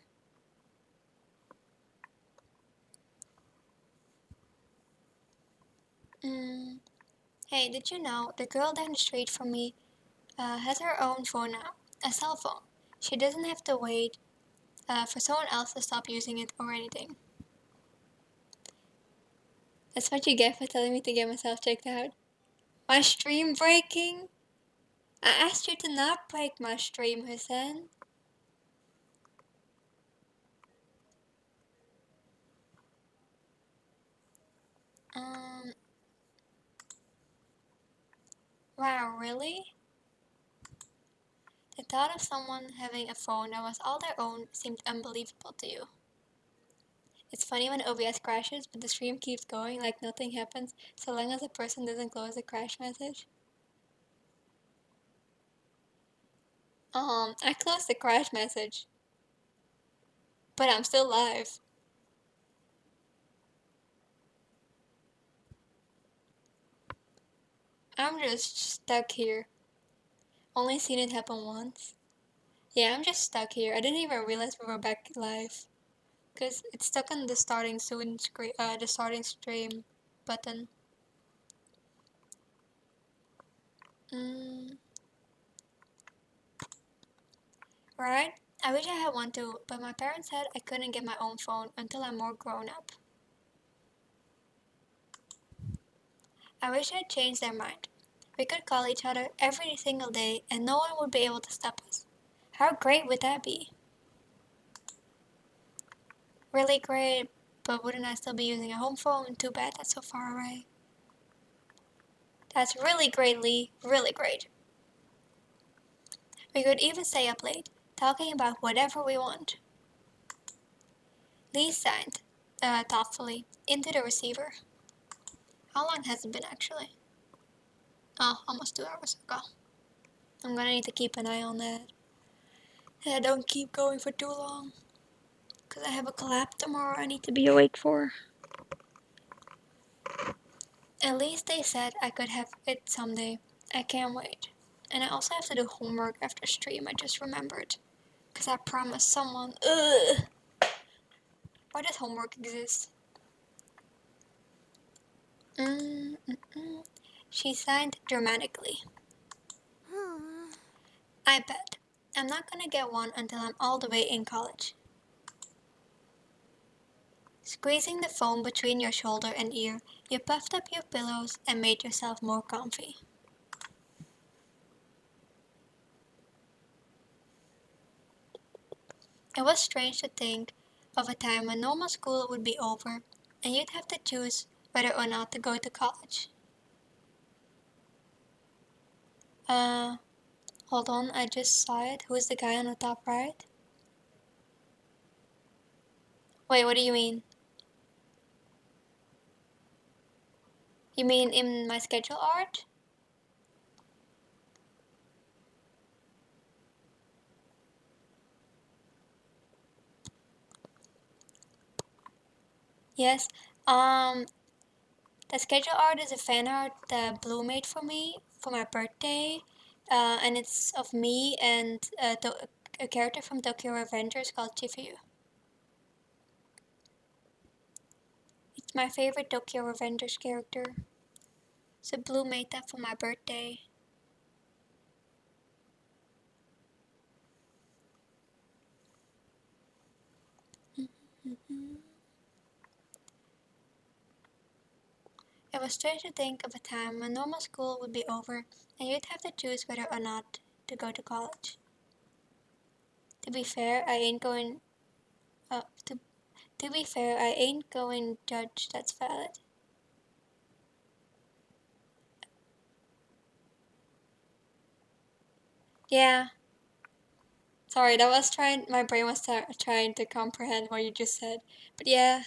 Hey, did you know the girl down the street from me has her own phone now, a cell phone. She doesn't have to wait for someone else to stop using it or anything. That's what you get for telling me to get myself checked out. My stream breaking? I asked you to not break my stream, Hussein. Um, wow, really? The thought of someone having a phone that was all their own seemed unbelievable to you. It's funny when OBS crashes, but the stream keeps going like nothing happens so long as the person doesn't close the crash message. I closed the crash message, but I'm still live. I'm just stuck here. Only seen it happen once. Yeah, I'm just stuck here. I didn't even realize we were back live. Cause it's stuck on the starting soon screen, the starting stream button. Mm, right? I wish I had one too, but my parents said I couldn't get my own phone until I'm more grown up. I wish I'd changed their mind. We could call each other every single day and no one would be able to stop us. How great would that be? Really great, but wouldn't I still be using a home phone? Too bad that's so far away. That's really great, Lee. Really great. We could even stay up late, talking about whatever we want. Lee signed, thoughtfully, into the receiver. How long has it been actually? Oh, almost 2 hours ago. I'm gonna need to keep an eye on that. Don't keep going for too long. Because I have a collab tomorrow I need to be awake for. At least they said I could have it someday. I can't wait. And I also have to do homework after stream, I just remembered. Because I promised someone. Ugh! Why does homework exist? She signed dramatically. I bet. I'm not gonna get one until I'm all the way in college. Squeezing the foam between your shoulder and ear, you puffed up your pillows and made yourself more comfy. It was strange to think of a time when normal school would be over and you'd have to choose whether or not to go to college. Hold on, I just saw it. Who's the guy on the top right? Wait, what do you mean? You mean in my schedule art? Yes. The schedule art is a fan art that Blue made for me for my birthday, and it's of me and a character from Tokyo Revengers called Chifuyu. It's my favorite Tokyo Revengers character. So Blue made that for my birthday. It was strange to think of a time when normal school would be over and you'd have to choose whether or not to go to college. To be fair, I ain't going. Uh, to to be fair, I ain't going judge. That's valid. Yeah, Sorry, that was trying. My brain was trying to comprehend what you just said. But yeah,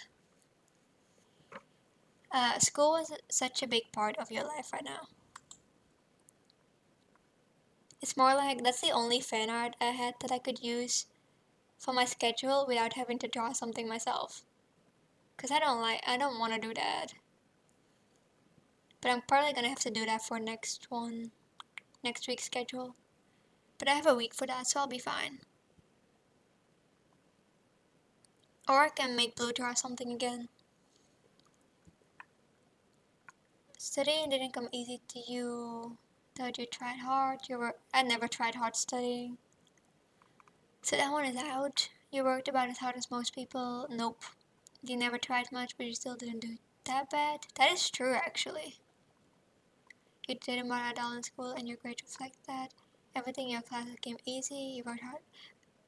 school is such a big part of your life right now. It's more like that's the only fan art I had that I could use for my schedule without having to draw something myself. Cause I don't want to do that. But I'm probably gonna have to do that for next week's schedule. But I have a week for that, so I'll be fine. Or I can make blue draw something again. Studying didn't come easy to you. Thought you tried hard. I never tried hard studying. So that one is out. You worked about as hard as most people. Nope. You never tried much, but you still didn't do that bad. That is true, actually. You didn't matter at all in school, and your grades reflect that. Everything in your classes came easy. You worked hard.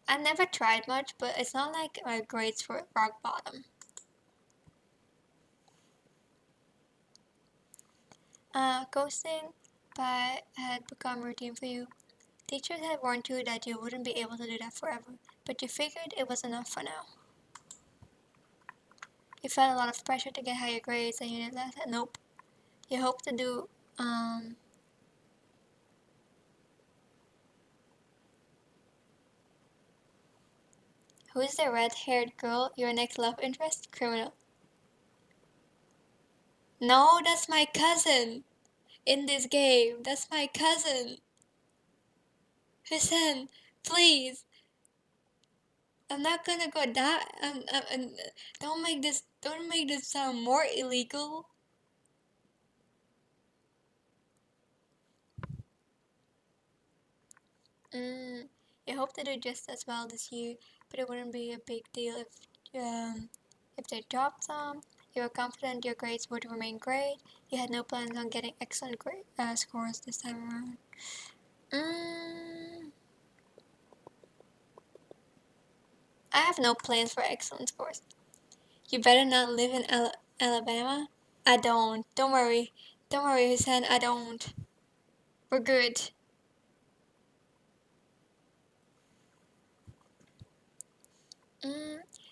I never tried much, but it's not like my grades were rock bottom. Ghosting had become routine for you. Teachers had warned you that you wouldn't be able to do that forever, but you figured it was enough for now. You felt a lot of pressure to get higher grades and you did that. Nope. You hope to do, who is the red-haired girl, your next love interest? Criminal. No, that's my cousin. In this game, that's my cousin. Hussein, please. I'm not gonna go die. Don't make this sound more illegal. You hope to do just as well this year, but it wouldn't be a big deal if they dropped some. You were confident your grades would remain great. You had no plans on getting excellent scores this time around. I have no plans for excellent scores. You better not live in Alabama. I don't. Don't worry. Don't worry, Hussein. I don't. We're good.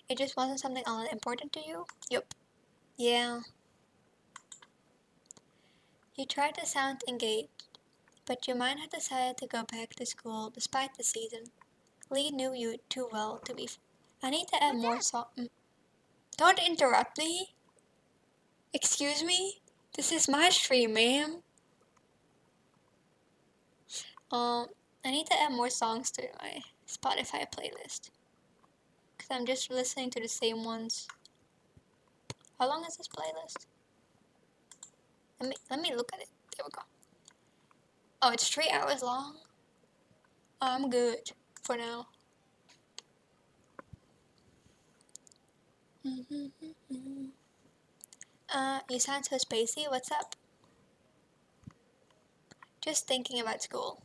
It just wasn't something all that important to you? Yup. Yeah. You tried to sound engaged, but your mind had decided to go back to school despite the season. Lee knew you too well to be. I need to add more song. Don't interrupt me. Excuse me. This is my stream, ma'am. Um, I need to add more songs to my Spotify playlist. Cause I'm just listening to the same ones. How long is this playlist? Let me look at it. There we go. Oh, it's 3 hours long. Oh, I'm good for now. You sound so spacey. What's up? Just thinking about school.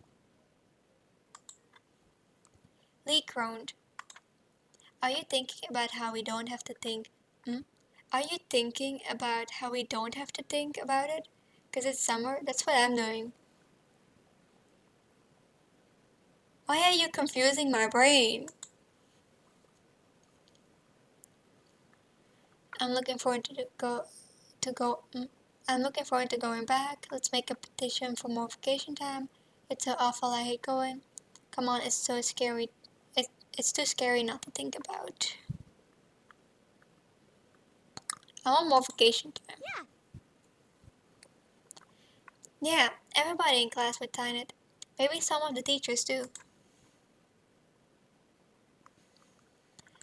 Lee groaned. Are you thinking about how we don't have to think? Are you thinking about how we don't have to think about it? Because it's summer? That's what I'm doing. Why are you confusing my brain? I'm looking forward I'm looking forward to going back. Let's make a petition for more vacation time. It's so awful I hate going. Come on, it's so scary. It's too scary not to think about. I want more vacation time. Yeah, everybody in class would sign it. Maybe some of the teachers too.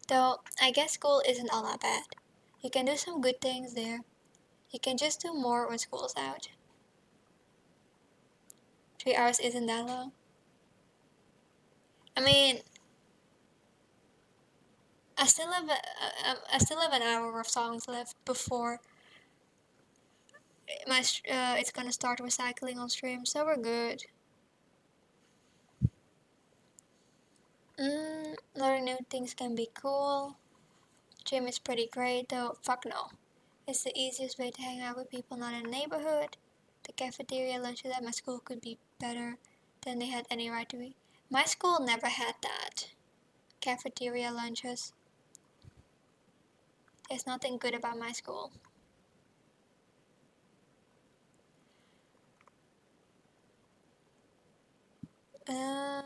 Though, I guess school isn't all that bad. You can do some good things there. You can just do more when school's out. 3 hours isn't that long. I mean, I still have an hour of songs left before it's gonna start recycling on stream, so we're good. Learning new things can be cool. Gym is pretty great though. Fuck no. It's the easiest way to hang out with people not in the neighborhood. The cafeteria lunches at my school could be better than they had any right to be. My school never had that. cafeteria lunches. There's nothing good about my school. I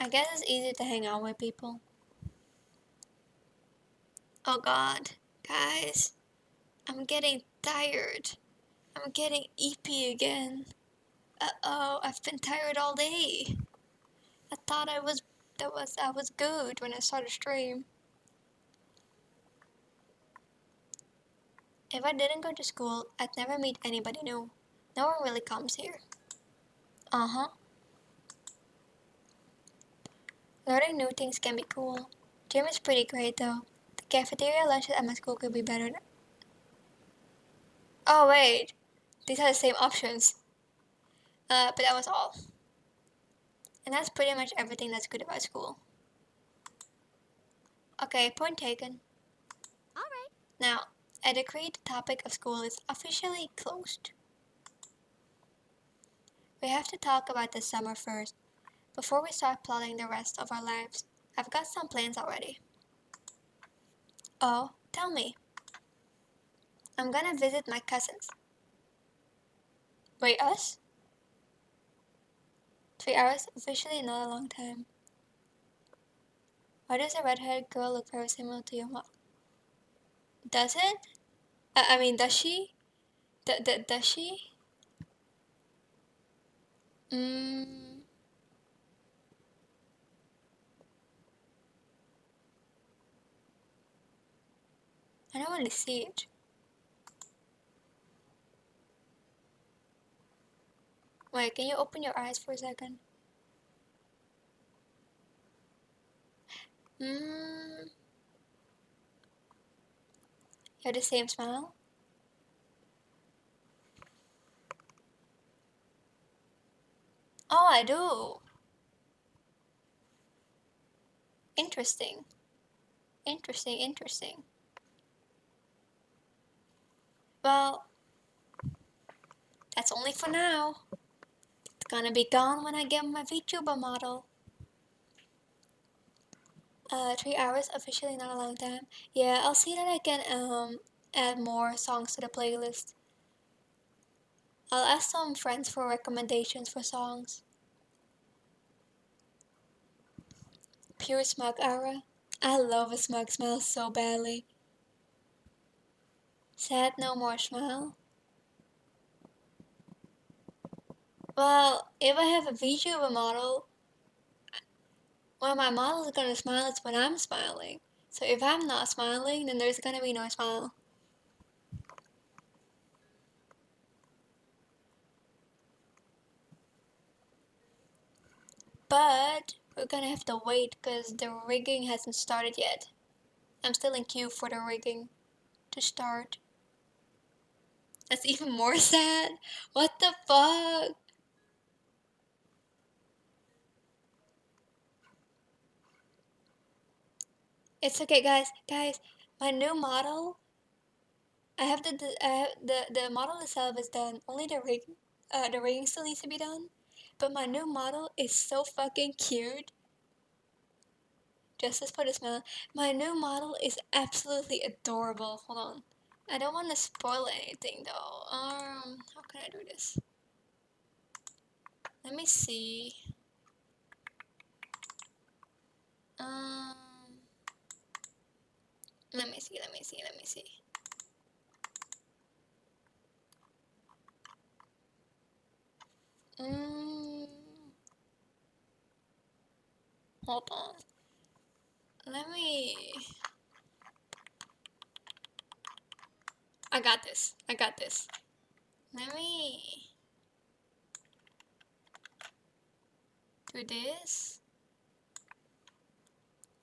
guess it's easier to hang out with people. Oh god, guys, I'm getting tired. I'm getting eepy again. Uh-oh, I've been tired all day. I thought I was good when I started stream. If I didn't go to school, I'd never meet anybody new. No one really comes here. Uh-huh. Learning new things can be cool. Gym is pretty great though. The cafeteria lunches at my school could be better. Oh wait, these are the same options. But that was all. And that's pretty much everything that's good about school. Okay, point taken. Alright. Now, I decree the topic of school is officially closed. We have to talk about the summer first, before we start plotting the rest of our lives. I've got some plans already. Oh, tell me. I'm gonna visit my cousins. Wait, us? 3 hours? Officially not a long time. Why does a red-haired girl look very similar to your mom? Does it? I mean, does she? Does she? Mm, I don't want to see it. Wait, can you open your eyes for a second? You have the same smile? Oh, I do. Interesting. Interesting, interesting. Well, that's only for now. It's gonna be gone when I get my VTuber model. 3 hours, officially not a long time. Yeah, I'll see that I can add more songs to the playlist. I'll ask some friends for recommendations for songs. Pure smug aura. I love a smug smile so badly. Sad no more smile. Well, if I have a VTuber model, when my model is gonna smile, it's when I'm smiling. So if I'm not smiling, then there's gonna be no smile. But we're gonna have to wait because the rigging hasn't started yet. I'm still in queue for the rigging to start. That's even more sad. What the fuck? It's okay, guys. Guys, my new model. I have the model itself is done. Only the rigging still needs to be done. But my new model is so fucking cute. Justice for the smile. My new model is absolutely adorable. Hold on. I don't want to spoil anything though. How can I do this? Let me see. Um, let me see. Let me see. Let me see. Mm, hold on. Let me. I got this. I got this. Let me do this.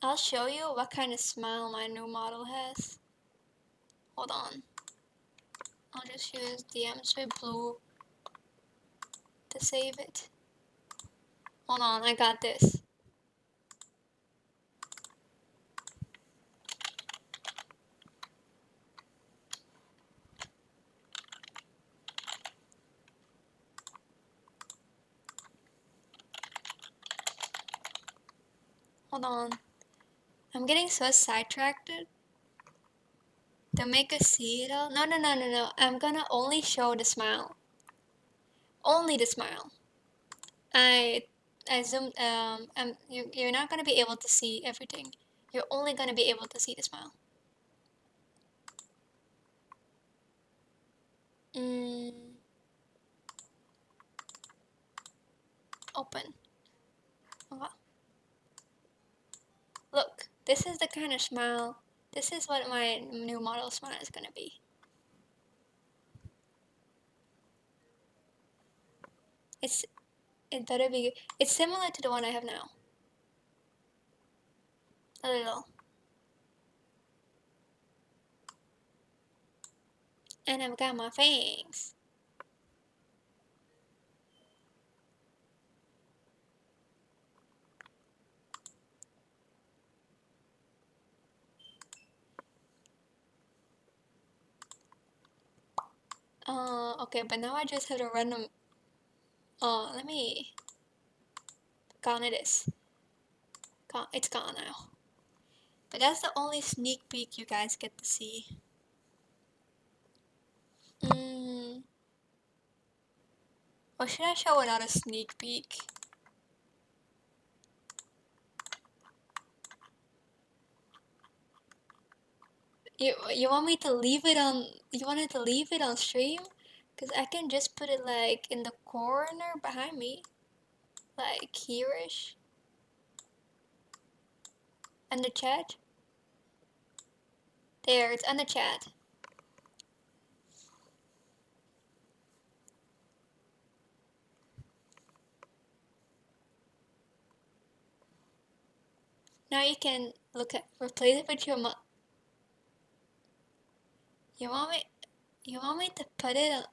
I'll show you what kind of smile my new model has. Hold on. I'll just use the Amsway Blue to save it. Hold on, I got this. Hold on. I'm getting so sidetracked. To make us see it all. No. I'm gonna only show the smile. Only the smile. I I zoomed you're not gonna be able to see everything. You're only gonna be able to see the smile. Open. Oh, wow. Look, this is the kind of smile. This is what my new model smile is gonna be. It's it better be. It's similar to the one I have now. A little. And I've got my fangs. Okay, but now I just have to random. Let me. Gone it is. Gone. It's gone now. But that's the only sneak peek you guys get to see. Or should I show another sneak peek? You want me to leave it on? You wanted to leave it on stream? Cause I can just put it like in the corner behind me, like here-ish, in the chat. There, it's on the chat. Now you can look at replace it with your You want me? You want me to put it?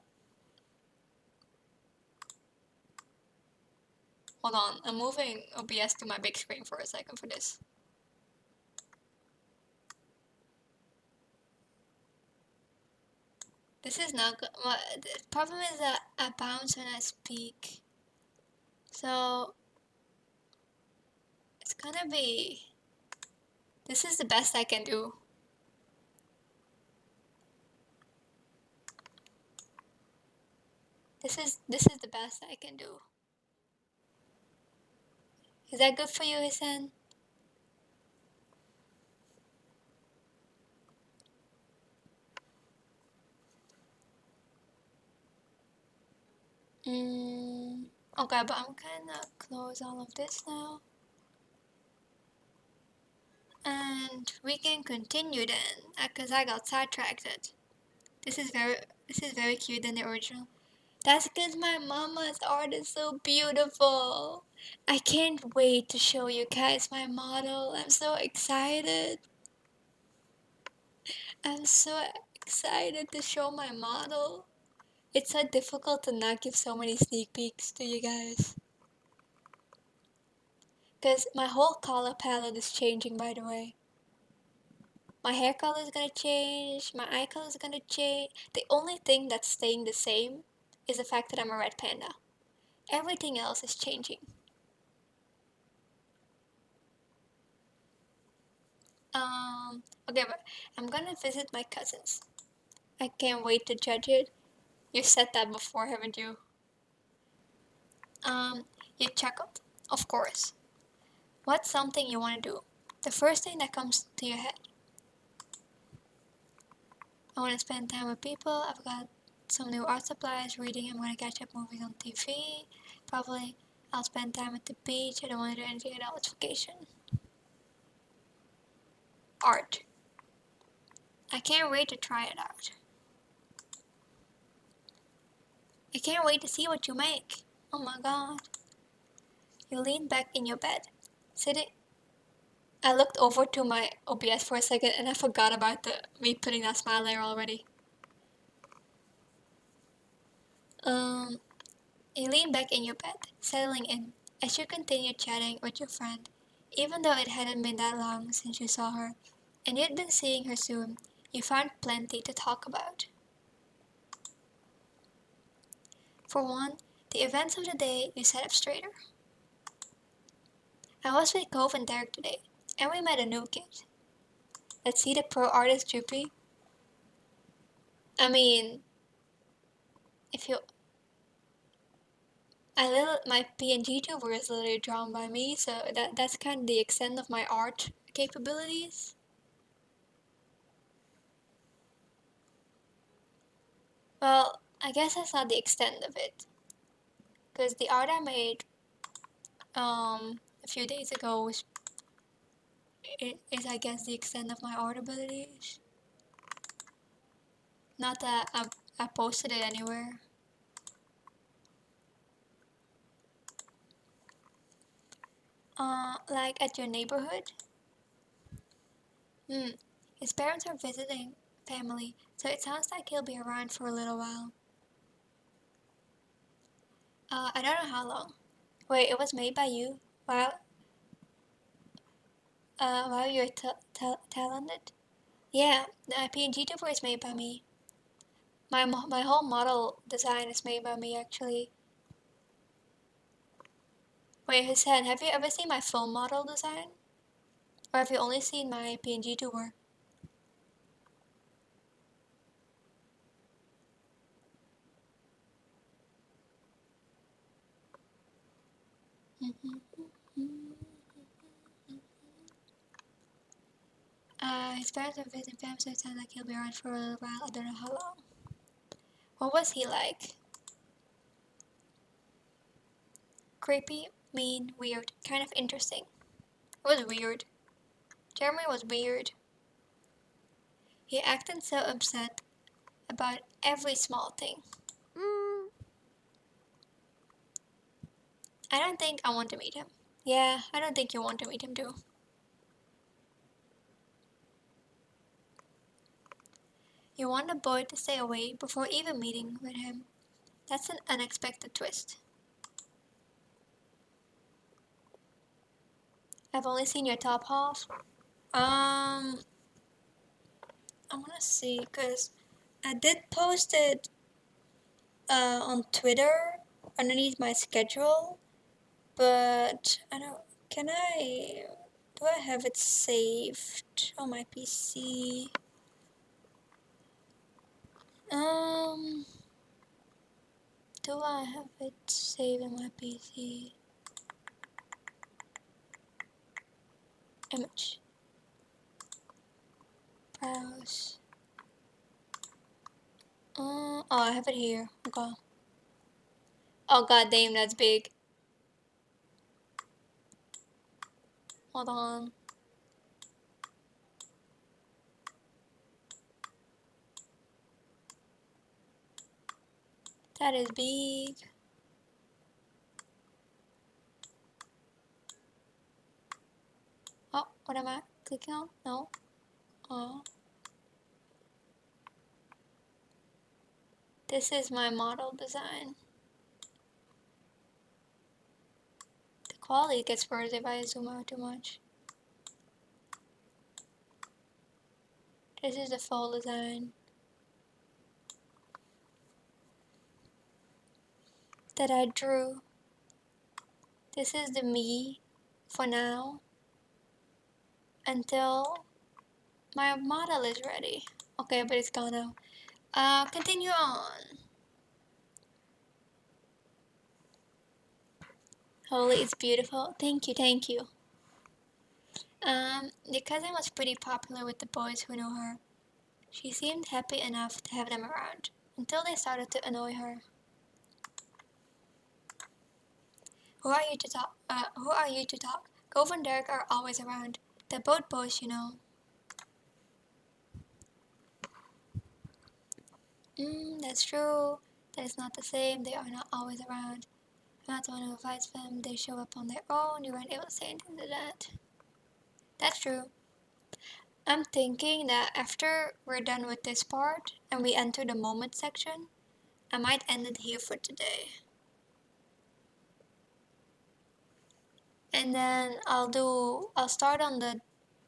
Hold on, I'm moving OBS to my big screen for a second for this. This is not good. The problem is that I bounce when I speak. So it's gonna be. This is the best I can do. This is the best I can do. Is that good for you, Hisan? Okay, but I'm gonna close all of this now. And we can continue then, because I got sidetracked. This is very cute than the original. That's because my mama's art is so beautiful. I can't wait to show you guys my model. I'm so excited. I'm so excited to show my model. It's so difficult to not give so many sneak peeks to you guys. Because my whole color palette is changing, by the way. My hair color is gonna change, my eye color is gonna change. The only thing that's staying the same is the fact that I'm a red panda. Everything else is changing. Okay, but I'm gonna visit my cousins. I can't wait to judge it. You said that before, haven't you? You chuckled? Of course. What's something you want to do? The first thing that comes to your head. I want to spend time with people. I've got some new art supplies, reading. I'm going to catch up movies on TV. Probably I'll spend time at the beach. I don't want to do anything else. It's vacation. Art. I can't wait to try it out. I can't wait to see what you make. Oh my god. You lean back in your bed, sitting. I looked over to my OBS for a second and I forgot about me putting that smile there already. You lean back in your bed, settling in, as you continue chatting with your friend. Even though it hadn't been that long since you saw her, and you'd been seeing her soon, you found plenty to talk about. For one, the events of the day you sat up straighter. I was with Cove and Derek today, and we met a new kid. Let's see the pro artist Droopy. I mean, if you, my PNG tuber is literally drawn by me, so that's kind of the extent of my art capabilities. Well, I guess that's not the extent of it, because the art I made a few days ago is I guess the extent of my art abilities. Not that I posted it anywhere. Like at your neighborhood. His parents are visiting family, so it sounds like he'll be around for a little while. I don't know how long. Wait, it was made by you? Wow, you're talented. Yeah, the PNG tuber is made by me. My whole model design is made by me actually. Wait, Hussein, have you ever seen my full model design? Or have you only seen my PNG tuber? His parents are visiting family, so it sounds like he'll be around for a little while. I don't know how long. What was he like? Creepy, mean, weird, kind of interesting. It was weird. Jeremy was weird. He acted so upset about every small thing. Mm, I don't think I want to meet him. Yeah, I don't think you want to meet him too. You want the boy to stay away before even meeting with him. That's an unexpected twist. I've only seen your top half. I wanna see, cause I did post it on Twitter underneath my schedule, but I don't. Can I? Do I have it saved on my PC? Um, do I have it saved on my PC? Image. Browse. Oh, I have it here. Okay. Oh god damn, that's big. Hold on. That is big. Oh, what am I clicking on? No. Oh. This is my model design. The quality gets worse if I zoom out too much. This is the full design that I drew. This is the me for now until my model is ready. Okay, but it's gone now. Continue on. Holy, it's beautiful. Thank you, thank you. The cousin was pretty popular with the boys who knew her. She seemed happy enough to have them around, until they started to annoy her. Who are you to talk? Who are you to talk? Gove and Derek are always around. They're both boys, you know. That's true. That is not the same. They are not always around. I'm not the one who invites them. They show up on their own. You weren't able to say anything to that. That's true. I'm thinking that after we're done with this part and we enter the moment section, I might end it here for today. And then I'll start on the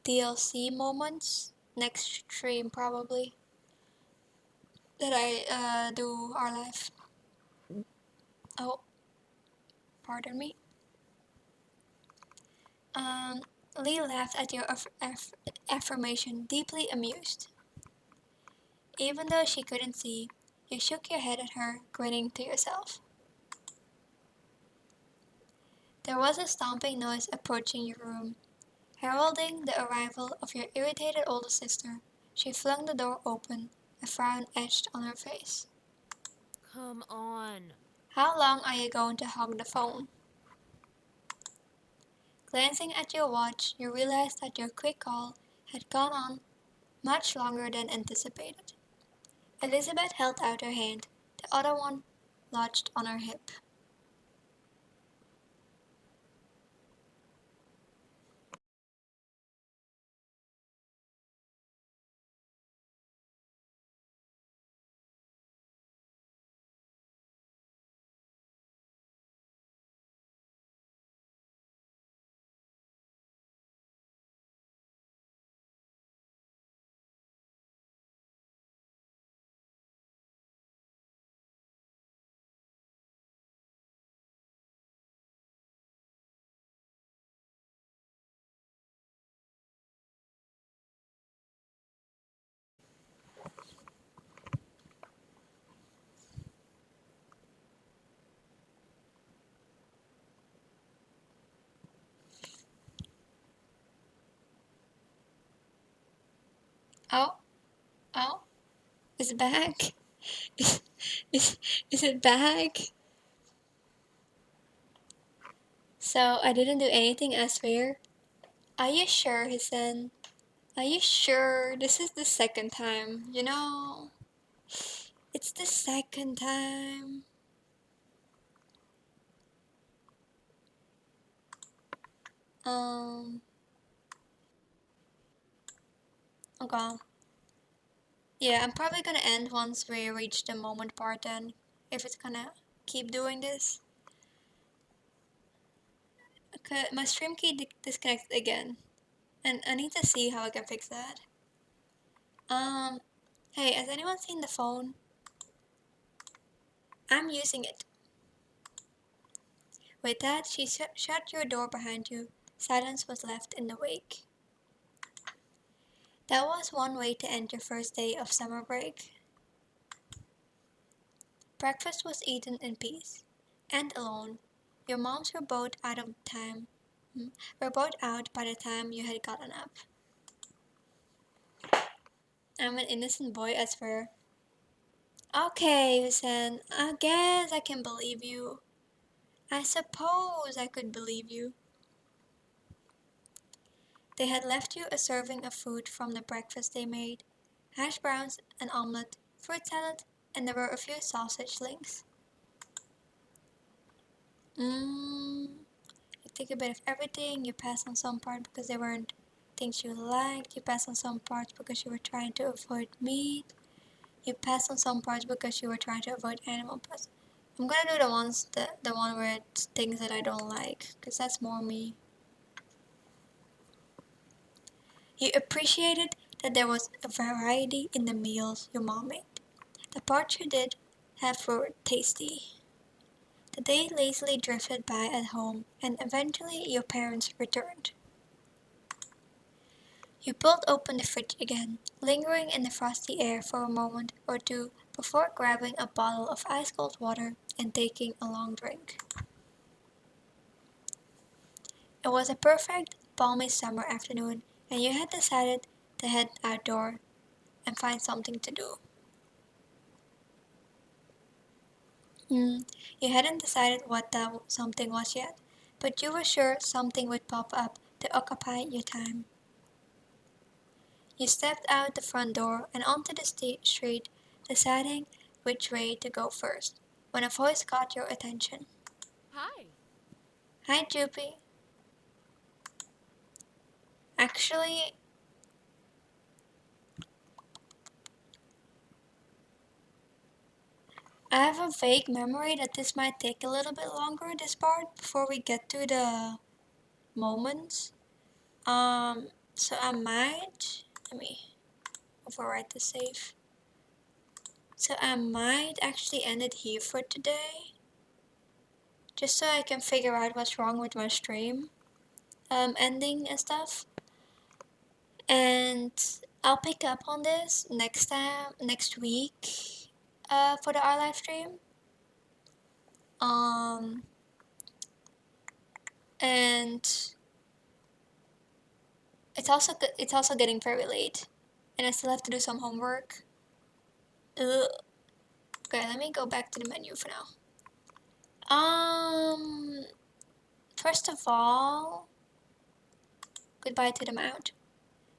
DLC moments next stream probably that I do our live. Oh, pardon me. Lee laughed at your affirmation, deeply amused. Even though she couldn't see, you shook your head at her, grinning to yourself. There was a stomping noise approaching your room, heralding the arrival of your irritated older sister. She flung the door open, a frown etched on her face. Come on. How long are you going to hog the phone? Glancing at your watch, you realized that your quick call had gone on much longer than anticipated. Elizabeth held out her hand, the other one lodged on her hip. Oh, oh, it's back. Is, is it back? So I didn't do anything, I swear. Are you sure, he said. Are you sure? This is the second time, you know? It's the second time. Um, okay. Yeah, I'm probably gonna end once we reach the moment part then. If it's gonna keep doing this. Okay, my stream key disconnected again. And I need to see how I can fix that. Um, hey, has anyone seen the phone? I'm using it. With that, she shut your door behind you. Silence was left in the wake. That was one way to end your first day of summer break. Breakfast was eaten in peace, and alone. Your moms were both out of time. Were both out by the time you had gotten up. I'm an innocent boy, I swear. Okay, Hussein, I guess I can believe you. I suppose I could believe you. They had left you a serving of food from the breakfast they made. Hash browns, an omelette, fruit salad, and there were a few sausage links. Mmm. You take a bit of everything, you pass on some parts because they weren't things you liked, you pass on some parts because you were trying to avoid meat, you pass on some parts because you were trying to avoid animal parts. I'm gonna do the one where it's things that I don't like, because that's more me. You appreciated that there was a variety in the meals your mom made. The parts you did have were tasty. The day lazily drifted by at home, and eventually your parents returned. You pulled open the fridge again, lingering in the frosty air for a moment or two before grabbing a bottle of ice-cold water and taking a long drink. It was a perfect, balmy summer afternoon, and you had decided to head outdoor and find something to do. You hadn't decided what that something was yet, but you were sure something would pop up to occupy your time. You stepped out the front door and onto the street, deciding which way to go first, when a voice caught your attention. Hi. Hi, Joopy. Actually, I have a vague memory that this might take a little bit longer, this part, before we get to the moments. So I might, let me overwrite the save. So I might actually end it here for today, just so I can figure out what's wrong with my stream. ending and stuff. And I'll pick up on this next week, for our live stream. Um, and it's also getting very late, and I still have to do some homework. Ugh. Okay, let me go back to the menu for now. First of all, goodbye to the mount.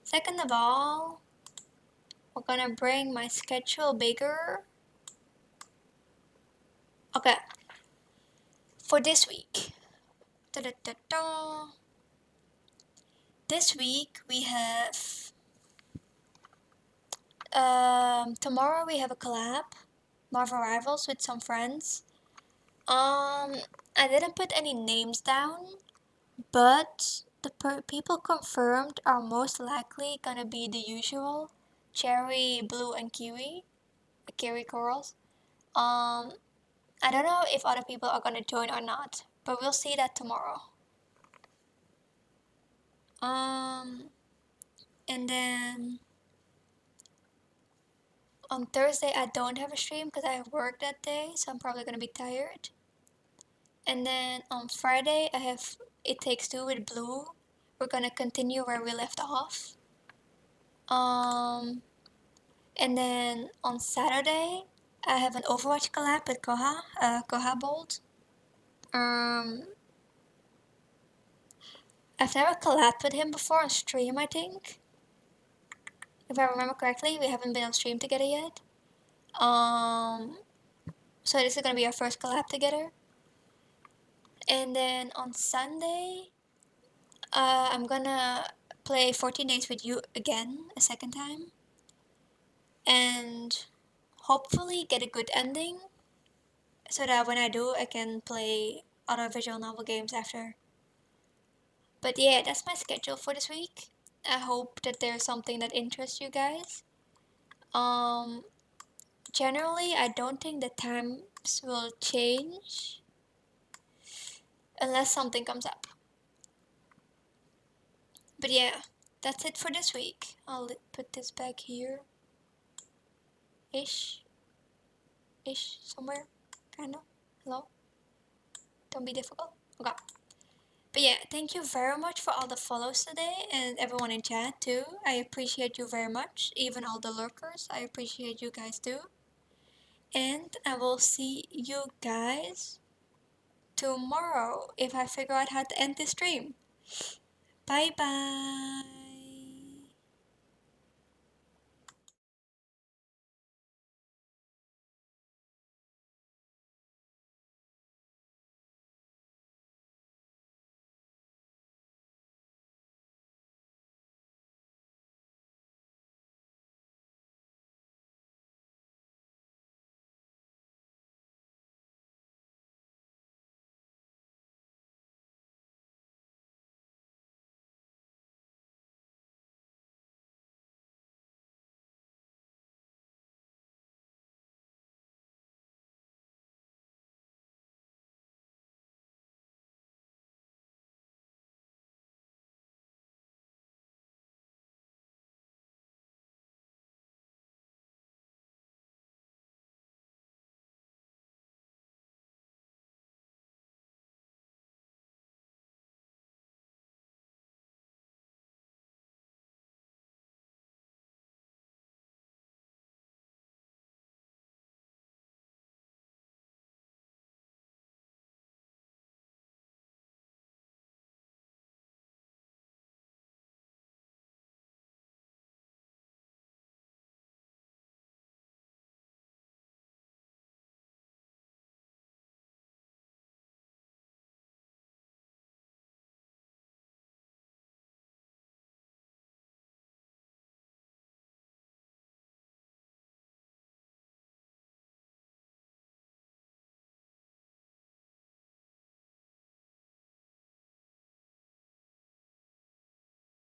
Second of all, we're gonna bring my schedule bigger. Okay, for this week. Da-da-da-da. This week we have tomorrow we have a collab, Marvel Rivals with some friends. I didn't put any names down, but the people confirmed are most likely gonna be the usual cherry, blue, and kiwi corals. Um, I don't know if other people are gonna join or not, but we'll see that tomorrow. Um, and then on Thursday I don't have a stream because I have work that day, so I'm probably gonna be tired. And then on Friday I have It Takes Two with Blue. We're gonna continue where we left off. Um, and then on Saturday I have an Overwatch collab with Koha Bolt. Um, I've never collabed with him before on stream, I think. If I remember correctly, we haven't been on stream together yet. So this is gonna be our first collab together. And then on Sunday, I'm gonna play 14 Days with You again, a second time. And hopefully get a good ending, so that when I do, I can play other visual novel games after. But yeah, that's my schedule for this week. I hope that there's something that interests you guys. Um, Generally, I don't think the times will change unless something comes up. But yeah, that's it for this week. I'll put this back here. Ish. Somewhere. Kinda. Hello? Don't be difficult. Okay. But yeah, thank you very much for all the follows today and everyone in chat too. I appreciate you very much. Even all the lurkers, I appreciate you guys too. And I will see you guys tomorrow if I figure out how to end this stream. Bye bye.